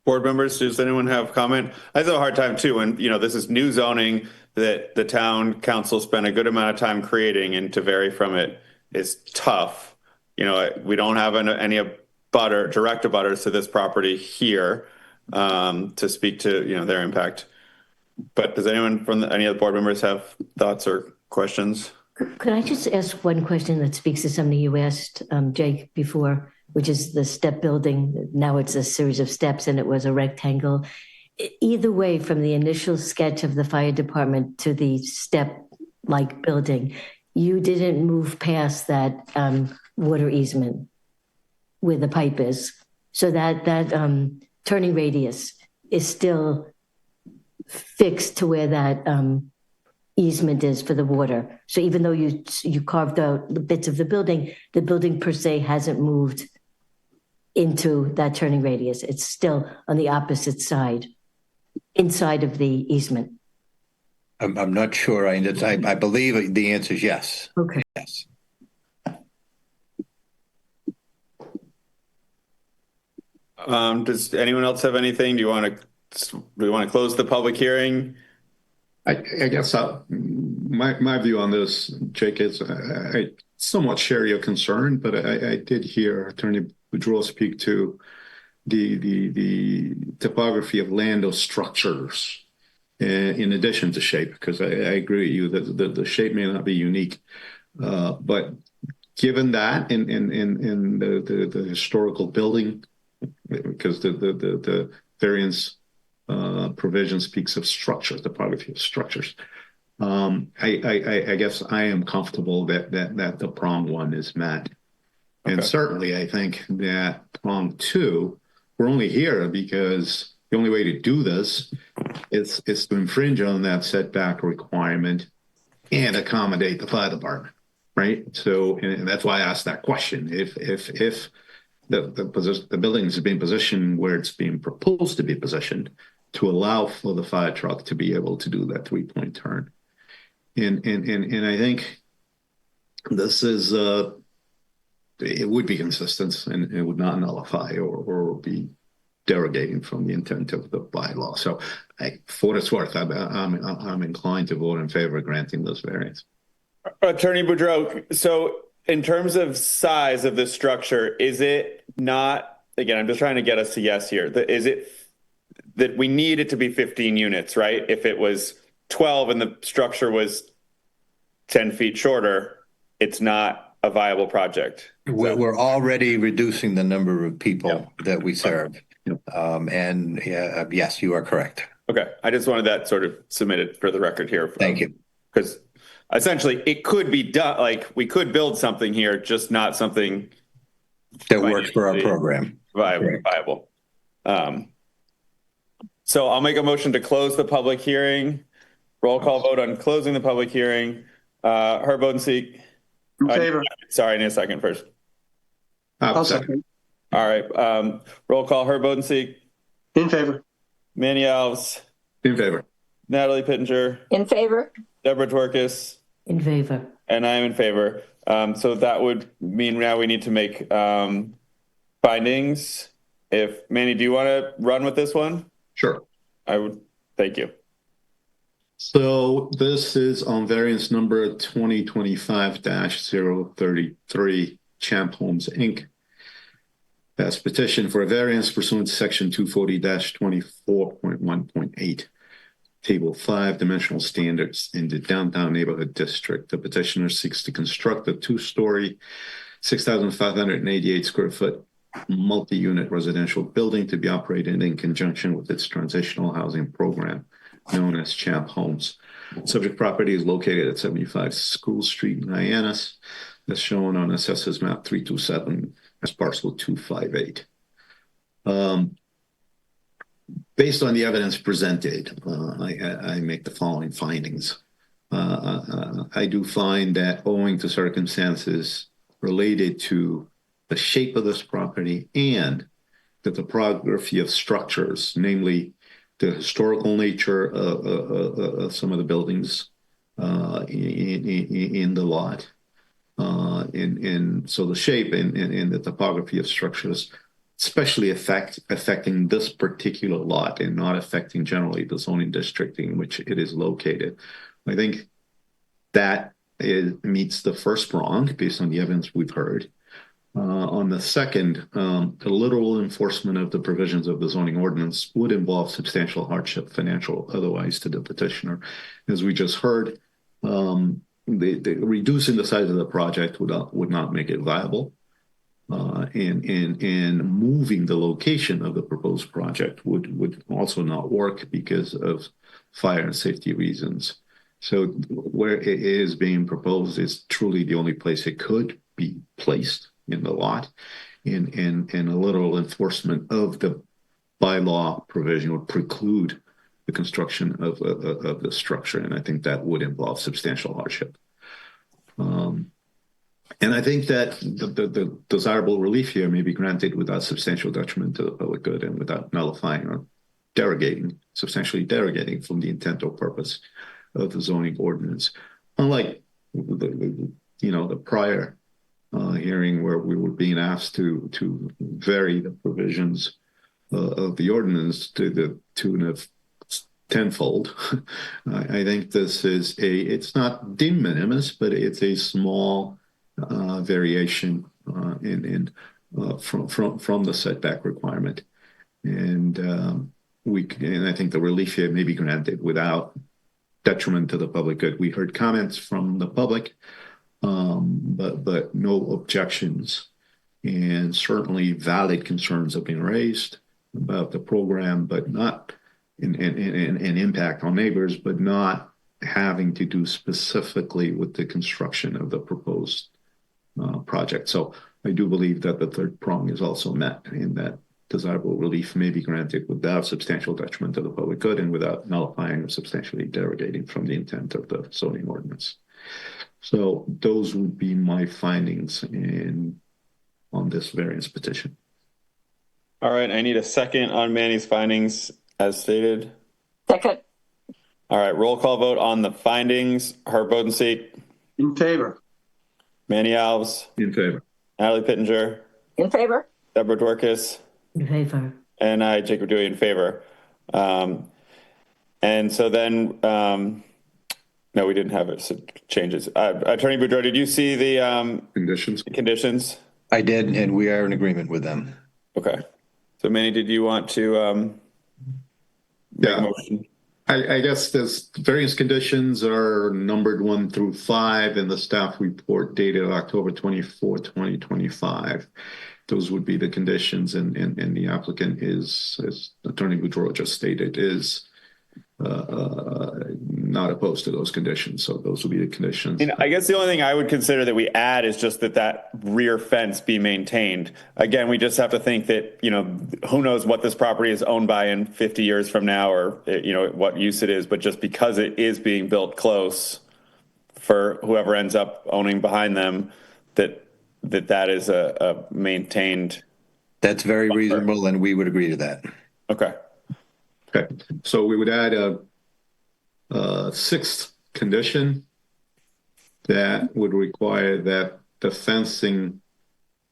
Board members, does anyone have comment? I have a hard time too, and this is new zoning that the town council spent a good amount of time creating, and to vary from it is tough. We don't have any direct abutters to this property here to speak to their impact. But does anyone from any of the board members have thoughts or questions? Could I just ask one question that speaks to something you asked, Jake, before, which is the step building? Now it's a series of steps and it was a rectangle. Either way, from the initial sketch of the fire department to the step-like building, you didn't move past that water easement where the pipe is. So that turning radius is still fixed to where that easement is for the water. So even though you carved out the bits of the building per se hasn't moved into that turning radius. It's still on the opposite side, inside of the easement. I'm not sure. I believe the answer is yes. Okay. Yes. Does anyone else have anything? Do we want to close the public hearing? I guess my view on this, Jake, is I somewhat share your concern, but I did hear Attorney Boudreau speak to the topography of land or structures in addition to shape, because I agree with you that the shape may not be unique, but given that in the historical building, because the variance provision speaks of structures, topography of structures. I guess I am comfortable that the prong one is met. And certainly I think that prong two, we're only here because the only way to do this is to infringe on that setback requirement and accommodate the fire department, right? So, and that's why I asked that question. If the building is being positioned where it's being proposed to be positioned to allow for the fire truck to be able to do that 3-point turn. And I think this is, it would be consistent and it would not nullify or be derogating from the intent of the bylaw. So for what it's worth, I'm inclined to vote in favor of granting those variants. Attorney Boudreau, so in terms of size of the structure, is it not, again, I'm just trying to get us to yes here, is it that we need it to be 15 units, right? If it was 12 and the structure was 10 feet shorter, it's not a viable project. We're already reducing the number of people that we serve. And yes, you are correct. Okay. I just wanted that sort of submitted for the record here. Thank you. Because essentially it could be done, like we could build something here, just not something that works for our program. Viable. So I'll make a motion to close the public hearing. Roll call vote on closing the public hearing. Herb Bodenseek. In favor. Sorry, I need a second first. I'll second. All right. Roll call. Herb Bodenseek. In favor. Manny Alves. In favor. Natalie Pittenger. In favor. Deborah Twerkis. In favor. And I am in favor. So that would mean now we need to make findings. If Manny, do you want to run with this one? Sure. I would. Thank you. So this is on variance number 2025-033, Champ Homes, Inc. That's petition for a variance pursuant to section 240-24.1.8, table 5, dimensional standards in the downtown neighborhood district. The petitioner seeks to construct a 2-story, 6,588 square foot multi-unit residential building to be operated in conjunction with its transitional housing program known as Champ Homes. Subject property is located at 75 School Street in Hyannis, as shown on Assessors Map 327 as parcel 258. Based on the evidence presented, I make the following findings. I do find that owing to circumstances related to the shape of this property and the topography of structures, namely the historical nature of some of the buildings in the lot. And so the shape and the topography of structures, especially affecting this particular lot and not affecting generally the zoning district in which it is located. I think that meets the first prong based on the evidence we've heard. On the second, the literal enforcement of the provisions of the zoning ordinance would involve substantial hardship, financial otherwise, to the petitioner. As we just heard, reducing the size of the project would not make it viable. And moving the location of the proposed project would also not work because of fire and safety reasons. So where it is being proposed is truly the only place it could be placed in the lot, and a literal enforcement of the bylaw provision would preclude the construction of the structure, and I think that would involve substantial hardship. And I think that the desirable relief here may be granted without substantial detriment to the public good and without nullifying or substantially derogating from the intent or purpose of the zoning ordinance. Unlike the prior hearing where we were being asked to vary the provisions of the ordinance to the tune of tenfold. I think this is it's not de minimis, but it's a small variation from the setback requirement. And I think the relief here may be granted without detriment to the public good. We heard comments from the public, but no objections. And certainly valid concerns have been raised about the program, but not an impact on neighbors, but not having to do specifically with the construction of the proposed project. So I do believe that the third prong is also met, in that desirable relief may be granted without substantial detriment to the public good and without nullifying or substantially derogating from the intent of the zoning ordinance. So those would be my findings on this variance petition. All right, I need a second on Manny's findings as stated. Second. All right, roll call vote on the findings. Herb Bodenseek. In favor. Manny Alves. In favor. Natalie Pittenger. In favor. Deborah Dworkis. In favor. And I, Jacob Dewey, in favor. And so then, no, we didn't have it. So changes. Attorney Boudreau, did you see the conditions? I did, and we are in agreement with them. Okay. So Manny, did you want to make a motion? I guess there's various conditions are numbered 1 through 5 in the staff report dated October 24, 2025. Those would be the conditions, and the applicant is, as Attorney Boudreau just stated, is not opposed to those conditions. So those will be the conditions. I guess the only thing I would consider that we add is just that rear fence be maintained. Again, we just have to think that, who knows what this property is owned by in 50 years from now, or, what use it is, but just because it is being built close for whoever ends up owning behind them, that is a maintained. That's very reasonable, and we would agree to that. Okay. Okay. So we would add a sixth condition that would require that the fencing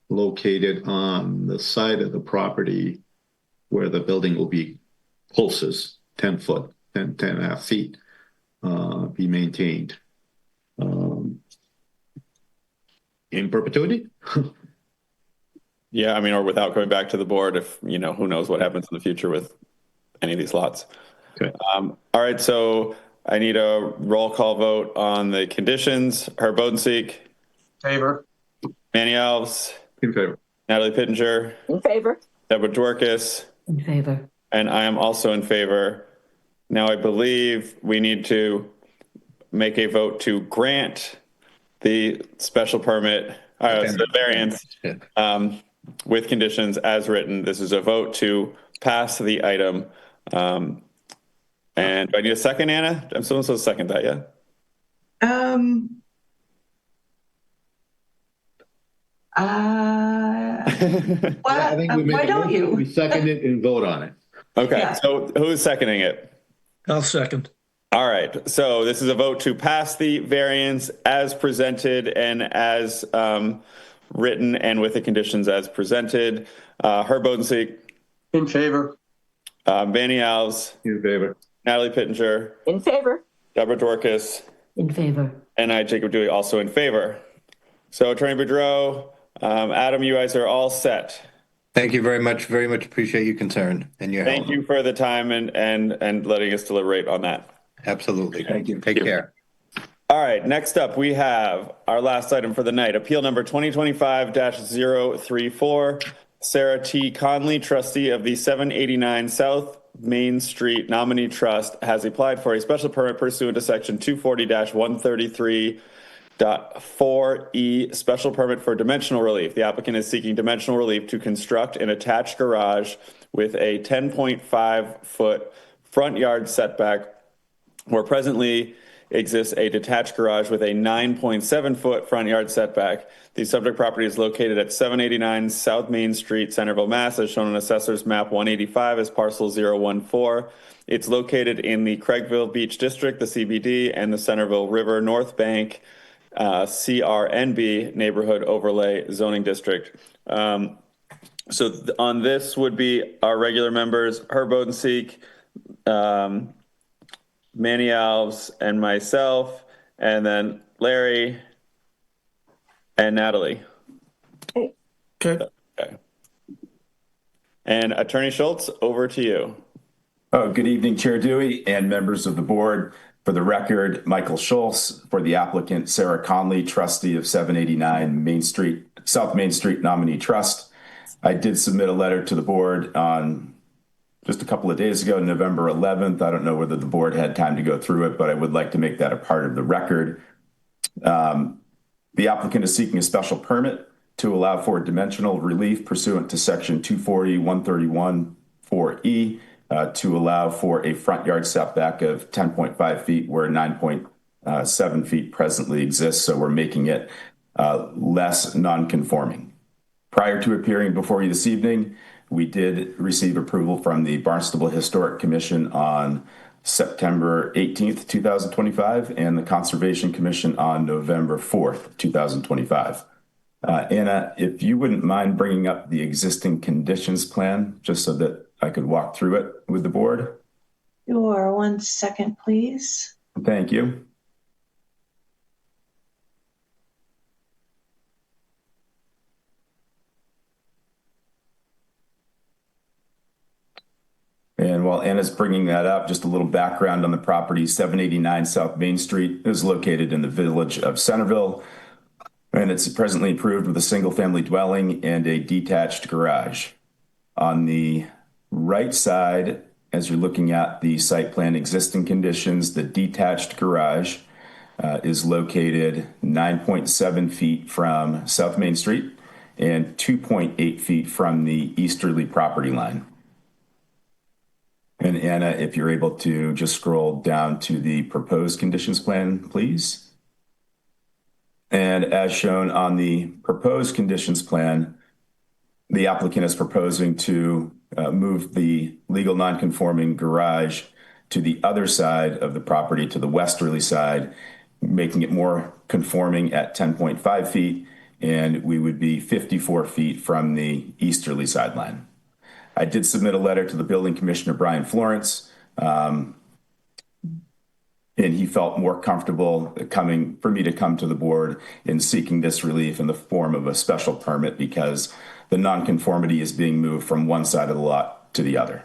located on the side of the property where the building will be closest, 10 foot, 10 and a half feet, be maintained in perpetuity. Yeah, or without coming back to the board if, who knows what happens in the future with any of these lots. Okay. All right, so I need a roll call vote on the conditions. Herb Bodenseek. Favor. Manny Alves. In favor. Natalie Pittenger. In favor. Deborah Dworkis. In favor. And I am also in favor. Now I believe we need to make a vote to grant the special permit, the variance, with conditions as written. This is a vote to pass the item. And do I need a second, Anna? I'm supposed to second that, yeah? Why don't you? We second it and vote on it. Okay, Yeah. So who's seconding it? I'll second. All right, so this is a vote to pass the variance as presented and as written and with the conditions as presented. Herb Bodenseek. In favor. Manny Alves. In favor. Natalie Pittenger. In favor. Deborah Dworkis. In favor. And I, Jacob Dewey, also in favor. So Attorney Boudreau, Adam, you guys are all set. Thank you very much. Very much appreciate your concern and your help. Thank you for the time and letting us deliberate on that. Absolutely. Thank you. Take care. All right, next up, we have our last item for the night, appeal number 2025-034. Sarah T. Conley, trustee of the 789 South Main Street Nominee Trust, has applied for a special permit pursuant to section 240-133.4E, special permit for dimensional relief. The applicant is seeking dimensional relief to construct an attached garage with a 10.5-foot front yard setback where presently exists a detached garage with a 9.7-foot front yard setback. The subject property is located at 789 South Main Street, Centerville, Mass, as shown on Assessor's Map 185 as parcel 014. It's located in the Craigville Beach District, the CBD, and the Centerville River North Bank, CRNB Neighborhood Overlay Zoning District. On this would be our regular members, Herb Odenseek, Manny Alves, and myself, and then Larry and Natalie. Okay. Okay. And Attorney Schultz, over to you. Oh, good evening, Chair Dewey and members of the board. For the record, Michael Schultz, for the applicant, Sarah Conley, trustee of 789 South Main Street Nominee Trust. I did submit a letter to the board on just a couple of days ago, November 11th. I don't know whether the board had time to go through it, but I would like to make that a part of the record. The applicant is seeking a special permit to allow for dimensional relief pursuant to section 240-131-4E to allow for a front yard setback of 10.5 feet where 9.7 feet presently exists. So we're making it less non-conforming. Prior to appearing before you this evening, we did receive approval from the Barnstable Historic Commission on September 18th, 2025, and the Conservation Commission on November 4th, 2025. Anna, if you wouldn't mind bringing up the existing conditions plan, just so that I could walk through it with the board. Sure, 1 second, please. Thank you. And while Anna's bringing that up, just a little background on the property. 789 South Main Street is located in the village of Centerville, and it's presently approved with a single-family dwelling and a detached garage. On the right side, as you're looking at the site plan existing conditions, the detached garage is located 9.7 feet from South Main Street and 2.8 feet from the easterly property line. And Anna, if you're able to just scroll down to the proposed conditions plan, please. And as shown on the proposed conditions plan, the applicant is proposing to move the legal non-conforming garage to the other side of the property, to the westerly side, making it more conforming at 10.5 feet, and we would be 54 feet from the easterly sideline. I did submit a letter to the building commissioner, Brian Florence, and he felt more comfortable for me to come to the board in seeking this relief in the form of a special permit because the nonconformity is being moved from one side of the lot to the other.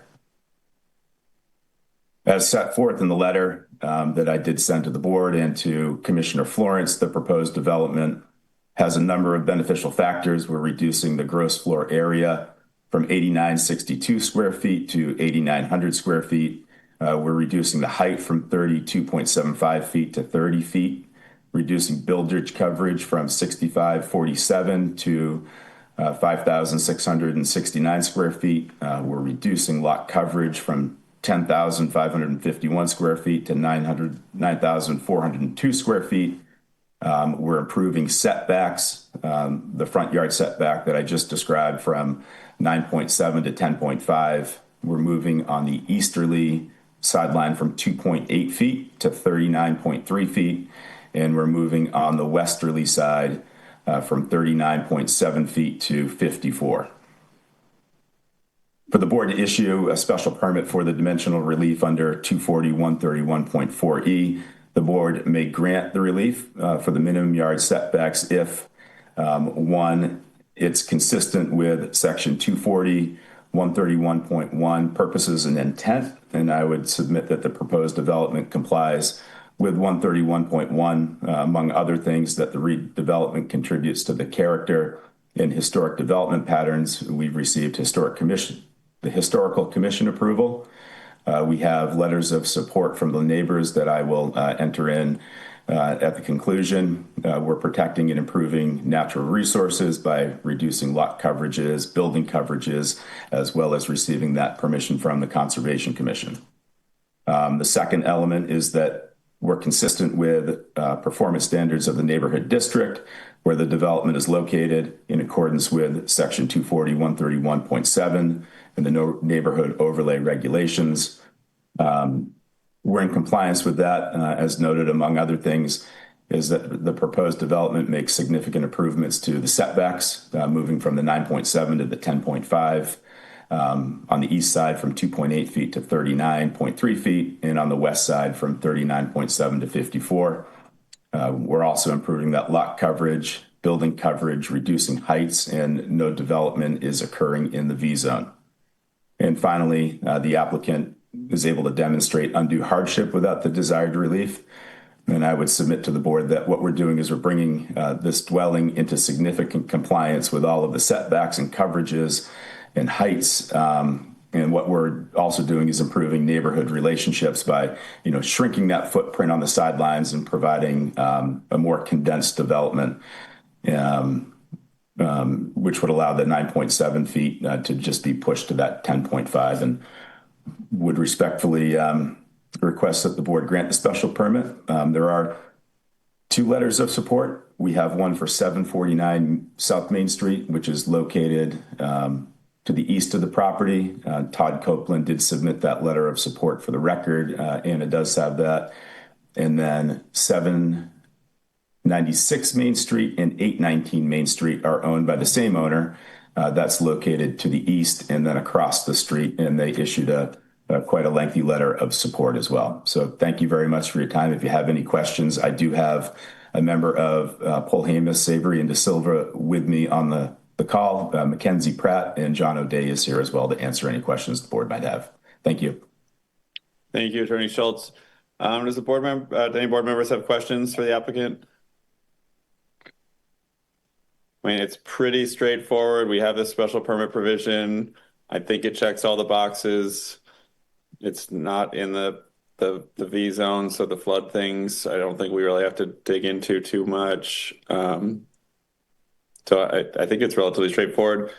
As set forth in the letter that I did send to the board and to Commissioner Florence, the proposed development has a number of beneficial factors. We're reducing the gross floor area from 8,962 square feet to 8,900 square feet. We're reducing the height from 32.75 feet to 30 feet, reducing buildage coverage from 6,547 to 5,669 square feet. We're reducing lot coverage from 10,551 square feet to 9,402 square feet. We're improving setbacks, the front yard setback that I just described from 9.7 to 10.5. We're moving on the easterly sideline from 2.8 feet to 39.3 feet. And we're moving on the westerly side from 39.7 feet to 54. For the board to issue a special permit for the dimensional relief under 240-131.4E, the board may grant the relief for the minimum yard setbacks if, one, it's consistent with section 240-131.1 purposes and intent, and I would submit that the proposed development complies with 131.1, among other things, that the redevelopment contributes to the character and historic development patterns. We've received the Historical Commission approval. We have letters of support from the neighbors that I will enter in at the conclusion. We're protecting and improving natural resources by reducing lot coverages, building coverages, as well as receiving that permission from the Conservation Commission. The second element is that we're consistent with performance standards of the neighborhood district where the development is located in accordance with Section 240, 131.7 and the neighborhood overlay regulations. We're in compliance with that, as noted, among other things, is that the proposed development makes significant improvements to the setbacks, moving from the 9.7 to the 10.5, on the east side from 2.8 feet to 39.3 feet, and on the west side from 39.7 to 54. We're also improving that lot coverage, building coverage, reducing heights, and no development is occurring in the V zone. And finally, the applicant is able to demonstrate undue hardship without the desired relief. And I would submit to the board that what we're doing is we're bringing this dwelling into significant compliance with all of the setbacks and coverages and heights. And what we're also doing is improving neighborhood relationships by, shrinking that footprint on the sidelines and providing a more condensed development, which would allow the 9.7 feet to just be pushed to that 10.5, and would respectfully request that the board grant the special permit. There are 2 letters of support. We have one for 749 South Main Street, which is located to the east of the property. Todd Copeland did submit that letter of support for the record. Anna does have that. And then 796 Main Street and 819 Main Street are owned by the same owner. That's located to the east and then across the street. And they issued quite a lengthy letter of support as well. So thank you very much for your time. If you have any questions, I do have a member of Polhamus, Savory, and De Silva with me on the call. Mackenzie Pratt and John O'Day is here as well to answer any questions the board might have. Thank you. Thank you, Attorney Schultz. Do any board members have questions for the applicant? I mean, it's pretty straightforward. We have this special permit provision. I think it checks all the boxes. It's not in the V zone, so the flood things, I don't think we really have to dig into too much. So I think it's relatively straightforward. If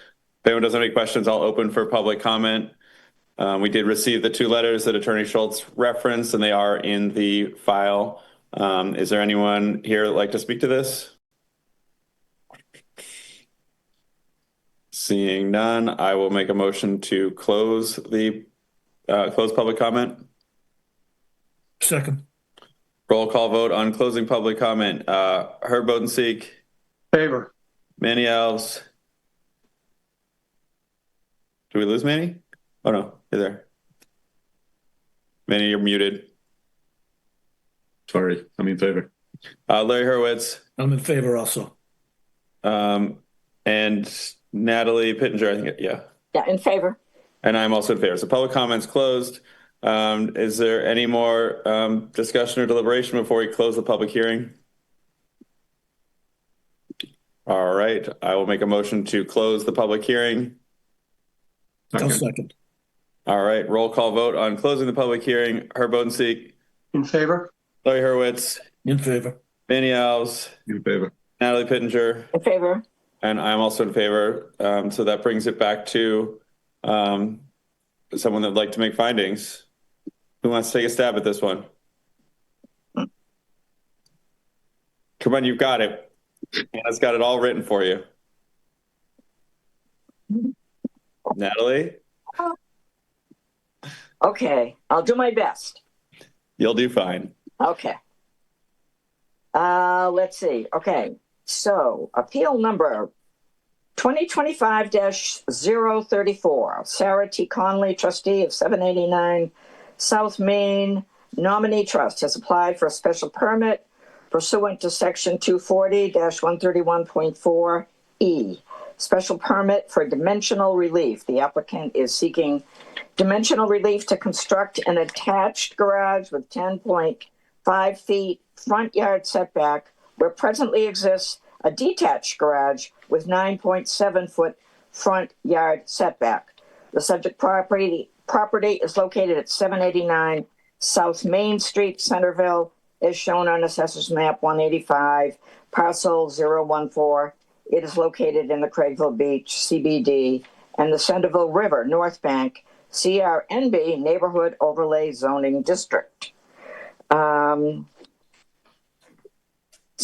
anyone doesn't have any questions, I'll open for public comment. We did receive the 2 letters that Attorney Schultz referenced, and they are in the file. Is there anyone here that'd like to speak to this? Seeing none, I will make a motion to close public comment. Second. Roll call vote on closing public comment. Herb Bodenseek. Favor. Manny Alves. Do we lose Manny? Oh no, you're there. Manny, you're muted. Sorry, I'm in favor. Larry Hurwitz. I'm in favor also. And Natalie Pittenger, I think, yeah. Yeah, in favor. And I'm also in favor. So public comments closed. Is there any more discussion or deliberation before we close the public hearing? All right, I will make a motion to close the public hearing. I'll second. All right, roll call vote on closing the public hearing. Herb Bodenseek. In favor. Larry Hurwitz. In favor. Manny Alves. In favor. Natalie Pittenger. In favor. And I'm also in favor. So that brings it back to someone that'd like to make findings. Who wants to take a stab at this one? Come on, you've got it. Anna's got it all written for you. Natalie? Okay, I'll do my best. You'll do fine. Okay. Let's see. Okay, so appeal number 2025-034. Sarah T. Conley, trustee of 789 South Main Nominee Trust, has applied for a special permit pursuant to section 240-131.4E. Special permit for dimensional relief. The applicant is seeking dimensional relief to construct an attached garage with 10.5 5 feet front yard setback where presently exists a detached garage with 9.7 foot front yard setback. The subject property is located at 789 South Main Street, Centerville, as shown on Assessor's Map 185, parcel 014. It is located in the Craigville Beach CBD and the Centerville River North Bank CRNB Neighborhood Overlay Zoning District. So,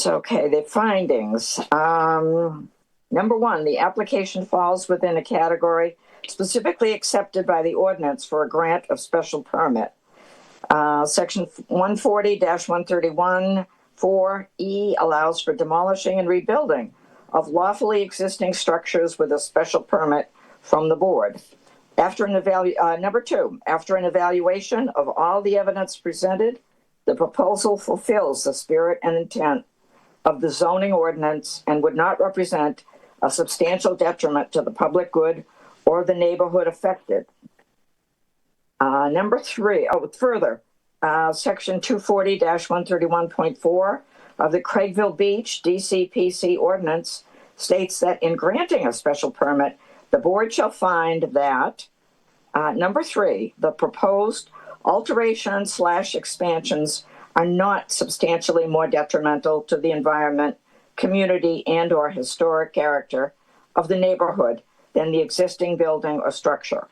okay, the findings. Number one, the application falls within a category specifically accepted by the ordinance for a grant of special permit. Section 140-131 4E allows for demolishing and rebuilding of lawfully existing structures with a special permit from the board. Number two, after an evaluation of all the evidence presented, the proposal fulfills the spirit and intent of the zoning ordinance and would not represent a substantial detriment to the public good or the neighborhood affected. Number three, further, Section 240-131.4 of the Craigville Beach DCPC ordinance states that in granting a special permit, the board shall find that, number three, the proposed alterations/expansions are not substantially more detrimental to the environment, community, and or historic character of the neighborhood than the existing building or structure.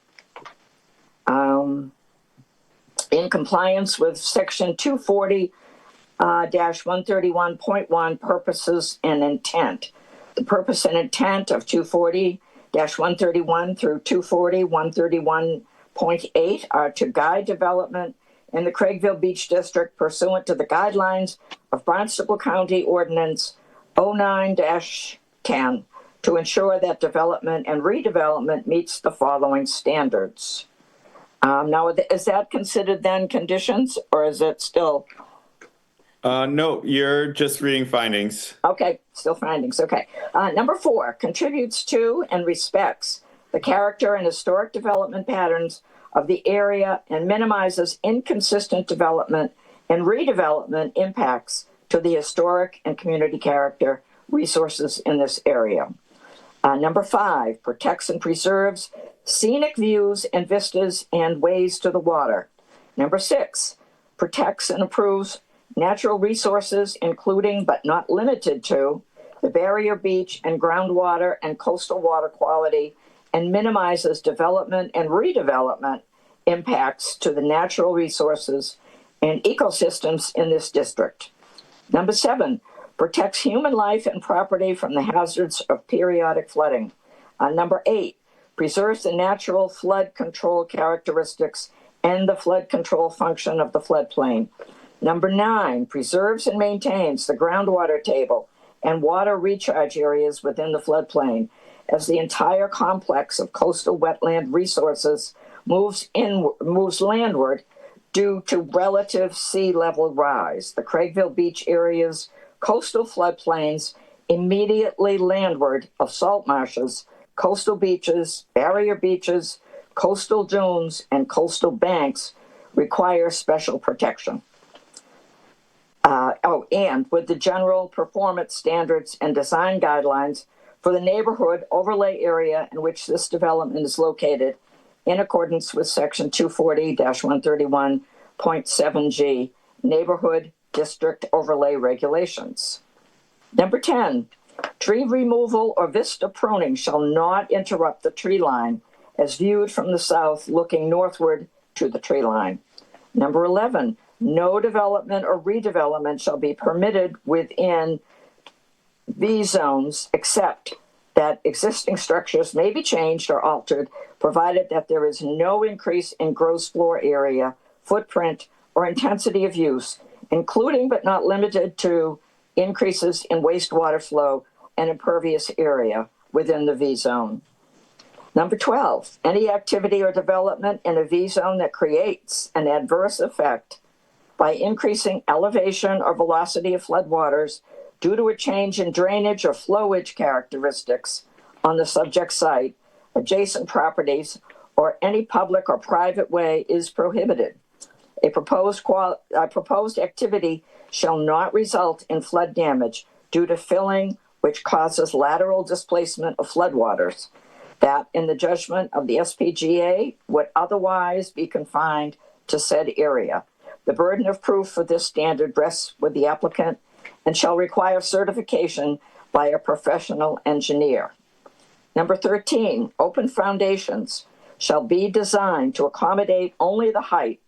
In compliance with Section 240-131.1 purposes and intent. The purpose and intent of 240-131 through 240-131.8 are to guide development in the Craigville Beach District pursuant to the guidelines of Barnstable County Ordinance 09-10 to ensure that development and redevelopment meets the following standards. Now, is that considered then conditions, or is it still? No, you're just reading findings. Okay, still findings. Okay. Number four, contributes to and respects the character and historic development patterns of the area and minimizes inconsistent development and redevelopment impacts to the historic and community character resources in this area. Number five, protects and preserves scenic views and vistas and ways to the water. Number six, protects and improves natural resources, including but not limited to the barrier beach and groundwater and coastal water quality, and minimizes development and redevelopment impacts to the natural resources and ecosystems in this district. Number seven, protects human life and property from the hazards of periodic flooding. Number eight, preserves the natural flood control characteristics and the flood control function of the floodplain. Number nine, preserves and maintains the groundwater table and water recharge areas within the floodplain as the entire complex of coastal wetland resources moves landward due to relative sea level rise. The Craigville Beach area's coastal floodplains immediately landward of salt marshes, coastal beaches, barrier beaches, coastal dunes, and coastal banks require special protection. And with the general performance standards and design guidelines for the neighborhood overlay area in which this development is located in accordance with Section 240-131.7G Neighborhood District Overlay Regulations. Number 10, tree removal or vista pruning shall not interrupt the tree line as viewed from the south looking northward to the tree line. Number 11, no development or redevelopment shall be permitted within these zones except that existing structures may be changed or altered, provided that there is no increase in gross floor area, footprint, or intensity of use, including but not limited to increases in wastewater flow and impervious area within the V zone. Number 12, any activity or development in a V zone that creates an adverse effect by increasing elevation or velocity of floodwaters due to a change in drainage or flowage characteristics on the subject site, adjacent properties, or any public or private way is prohibited. A proposed activity shall not result in flood damage due to filling which causes lateral displacement of floodwaters that, in the judgment of the SPGA, would otherwise be confined to said area. The burden of proof for this standard rests with the applicant and shall require certification by a professional engineer. Number 13, open foundations shall be designed to accommodate only the height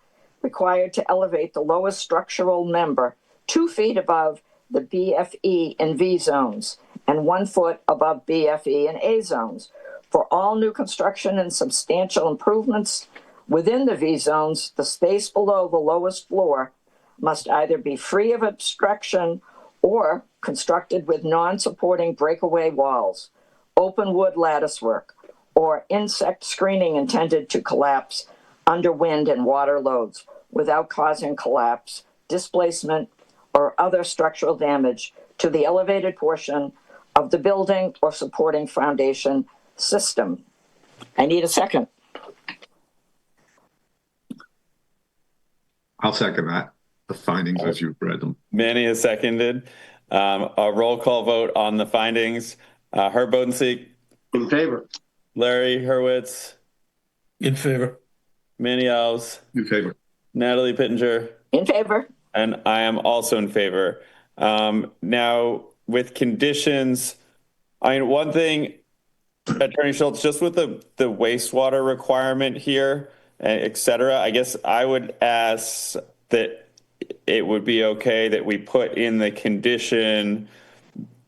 required to elevate the lowest structural member 2 feet above the BFE and V zones and 1 foot above BFE and A zones. For all new construction and substantial improvements within the V zones, the space below the lowest floor must either be free of obstruction or constructed with non-supporting breakaway walls, open wood lattice work, or insect screening intended to collapse under wind and water loads without causing collapse, displacement, or other structural damage to the elevated portion of the building or supporting foundation system. I need a second. I'll second that. The findings as you've read them. Manny has seconded. A roll call vote on the findings. Herb Bodenseek. In favor. Larry Hurwitz. In favor. Manny Alves. In favor. Natalie Pittenger. In favor. And I am also in favor. Now, with conditions, I mean, one thing, Attorney Schultz, just with the wastewater requirement here, et cetera, I guess I would ask that it would be okay that we put in the condition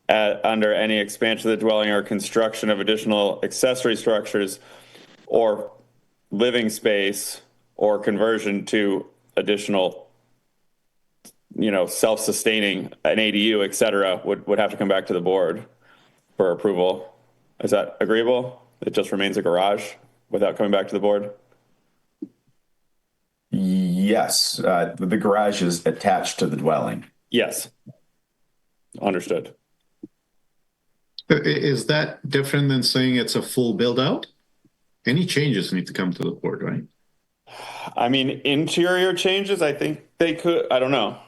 under any expansion of the dwelling or construction of additional accessory structures or living space or conversion to additional, self-sustaining, an ADU, et cetera, would have to come back to the board for approval. Is that agreeable? It just remains a garage without coming back to the board? Yes, the garage is attached to the dwelling. Yes. Understood. Is that different than saying it's a full build out? Any changes need to come to the board, right? I mean, interior changes, I think they could, I don't know.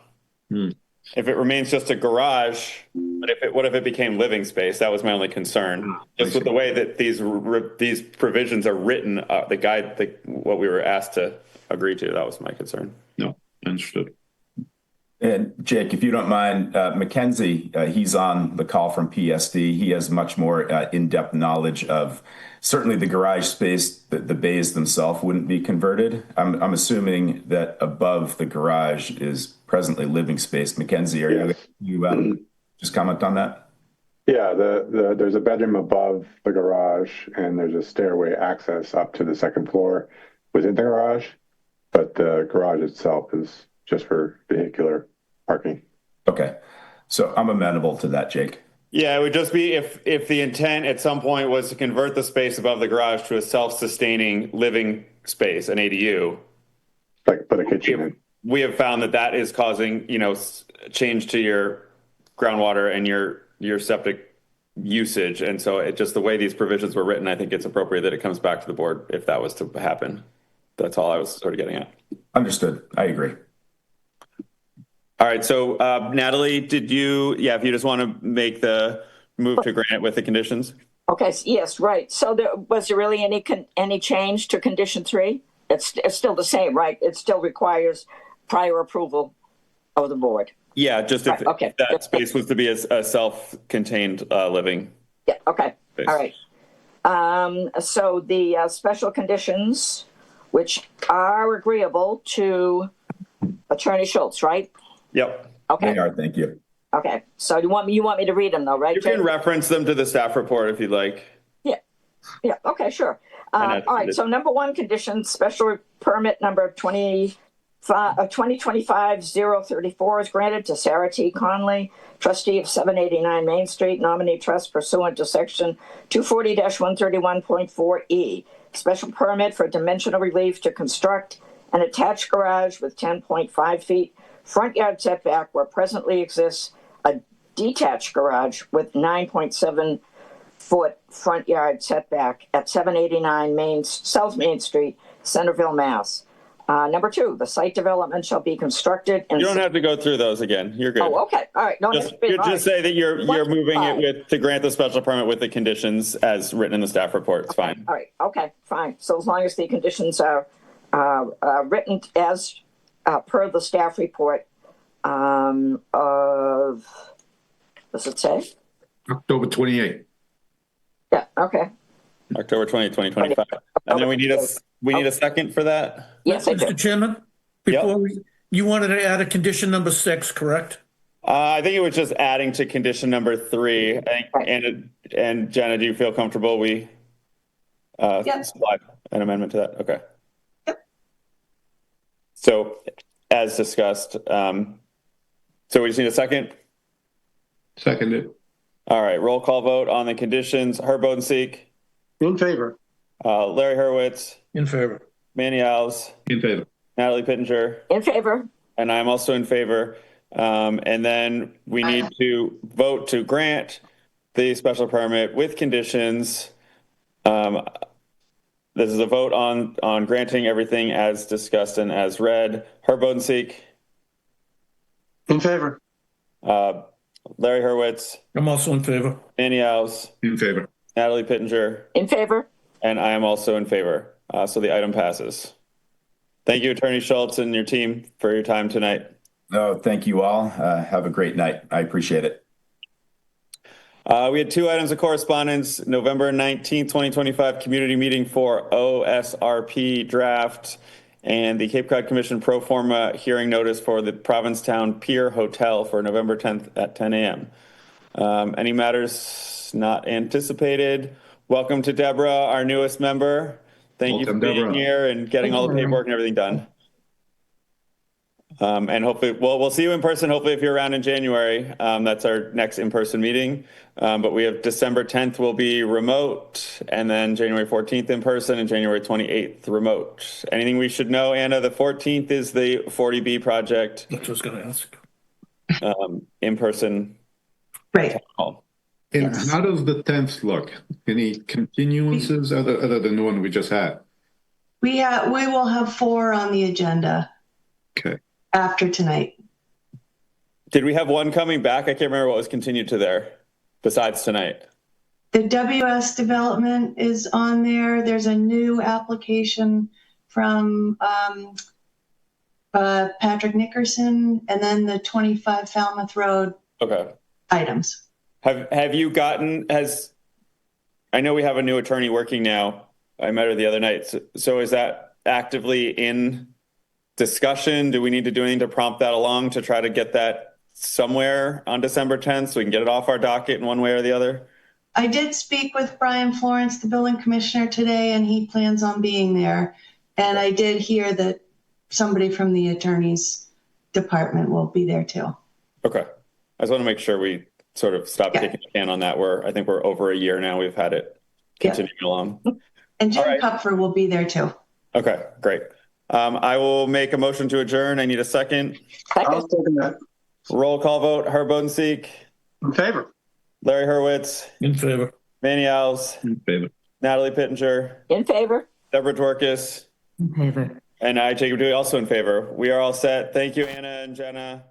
If it remains just a garage, but what if it became living space? That was my only concern. Just with the way that these provisions are written, what we were asked to agree to, that was my concern. No, understood. And Jake, if you don't mind, Mackenzie, he's on the call from PSD. He has much more in-depth knowledge of certainly the garage space. The bays themselves wouldn't be converted. I'm assuming that above the garage is presently living space. Mackenzie, are you just comment on that? Yeah, there's a bedroom above the garage, and there's a stairway access up to the second floor within the garage, but the garage itself is just for vehicular parking. Okay, so I'm amenable to that, Jake. Yeah, it would just be if the intent at some point was to convert the space above the garage to a self-sustaining living space, an ADU. Like put a kitchen in. We have found that is causing, change to your groundwater and your septic usage. And so it just the way these provisions were written, I think it's appropriate that it comes back to the board if that was to happen. That's all I was sort of getting at. Understood. I agree. All right. So, Natalie, if you just want to make the move to grant with the conditions? Okay. Yes. Right. So was there really any change to condition 3? It's still the same, right? It still requires prior approval of the board. Yeah. Just if okay. that space was to be a self-contained living. Yeah. Okay. Space. All right. So the special conditions, which are agreeable to Attorney Schultz, right? Yep. Okay. They are, thank you. Okay. So you want me to read them though, right? You can reference them to the staff report if you'd like. Yeah. Yeah. Okay. Sure. All right. So number 1 condition, special permit number 2025-034 is granted to Sarah T. Conley, trustee of 789 Main Street, nominee trust pursuant to section 240-131.4E. Special permit for dimensional relief to construct an attached garage with 10.5 feet front yard setback where presently exists a detached garage with 9.7 foot front yard setback at 789 South Main Street, Centerville, Mass. Number 2, the site development shall be constructed. You don't have to go through those again. You're good. Oh, okay. All right. No, Just say that you're moving it to grant the special permit with the conditions as written in the staff report. It's fine. All right. Okay. Fine. So as long as the conditions are written as per the staff report of, does it say? October 28th. Yeah. Okay. October 20th, 2025. And then we need a second for that. Yes, I do. Mr. Chairman, you wanted to add a condition number 6, correct? I think it was just adding to condition number 3. And Jenna, do you feel comfortable we supply an amendment to that? Okay. Yep. So as discussed, so we just need a second? Seconded. All right, roll call vote on the conditions. Herb Bodenseek. In favor. Larry Hurwitz. In favor. Manny Alves. In favor. Natalie Pittenger. In favor. And I'm also in favor. And then we need to vote to grant the special permit with conditions. This is a vote on granting everything as discussed and as read. Herb Bodenseek. In favor. Larry Hurwitz. I'm also in favor. Manny Alves. In favor. Natalie Pittenger. In favor. And I am also in favor. So the item passes. Thank you, Attorney Schultz and your team for your time tonight. No, thank you all. Have a great night. I appreciate it. We had 2 items of correspondence. November 19th, 2025 community meeting for OSRP draft and the Cape Cod Commission pro forma hearing notice for the Provincetown Pier Hotel for November 10th at 10 a.m. Any matters not anticipated? Welcome to Deborah, our newest member. Thank you for being here and getting all the paperwork and everything done. And hopefully, we'll see you in person. Hopefully, if you're around in January, that's our next in-person meeting. But we have December 10th will be remote, and then January 14th in person, and January 28th remote. Anything we should know, Anna? The 14th is the 40B project. That's what I was going to ask. In person. Right. And how does the 10th look? Any continuances other than the one we just had? We will have 4 on the agenda. Okay. After tonight. Did we have one coming back? I can't remember what was continued to there besides tonight. The WS development is on there. There's a new application from Patrick Nickerson, and then the 25 Falmouth Road items. Have you gotten, I know we have a new attorney working now. I met her the other night. So is that actively in discussion? Do we need to do anything to prompt that along to try to get that somewhere on December 10th so we can get it off our docket in one way or the other? I did speak with Brian Florence, the building commissioner, today, and he plans on being there. And I did hear that somebody from the attorney's department will be there too. Okay. I just want to make sure we sort of stop kicking the can on that. I think we're over a year now. We've had it continuing along. And Jim Kupfer will be there too. Okay, great. I will make a motion to adjourn. I need a second. I'll second that. Roll call vote. Herb Bodenseek. In favor. Larry Hurwitz. In favor. Manny Alves. In favor. Natalie Pittenger. In favor. Deborah Dworkis. In favor. And I, Jacob Dewey, also in favor. We are all set. Thank you, Anna and Jenna.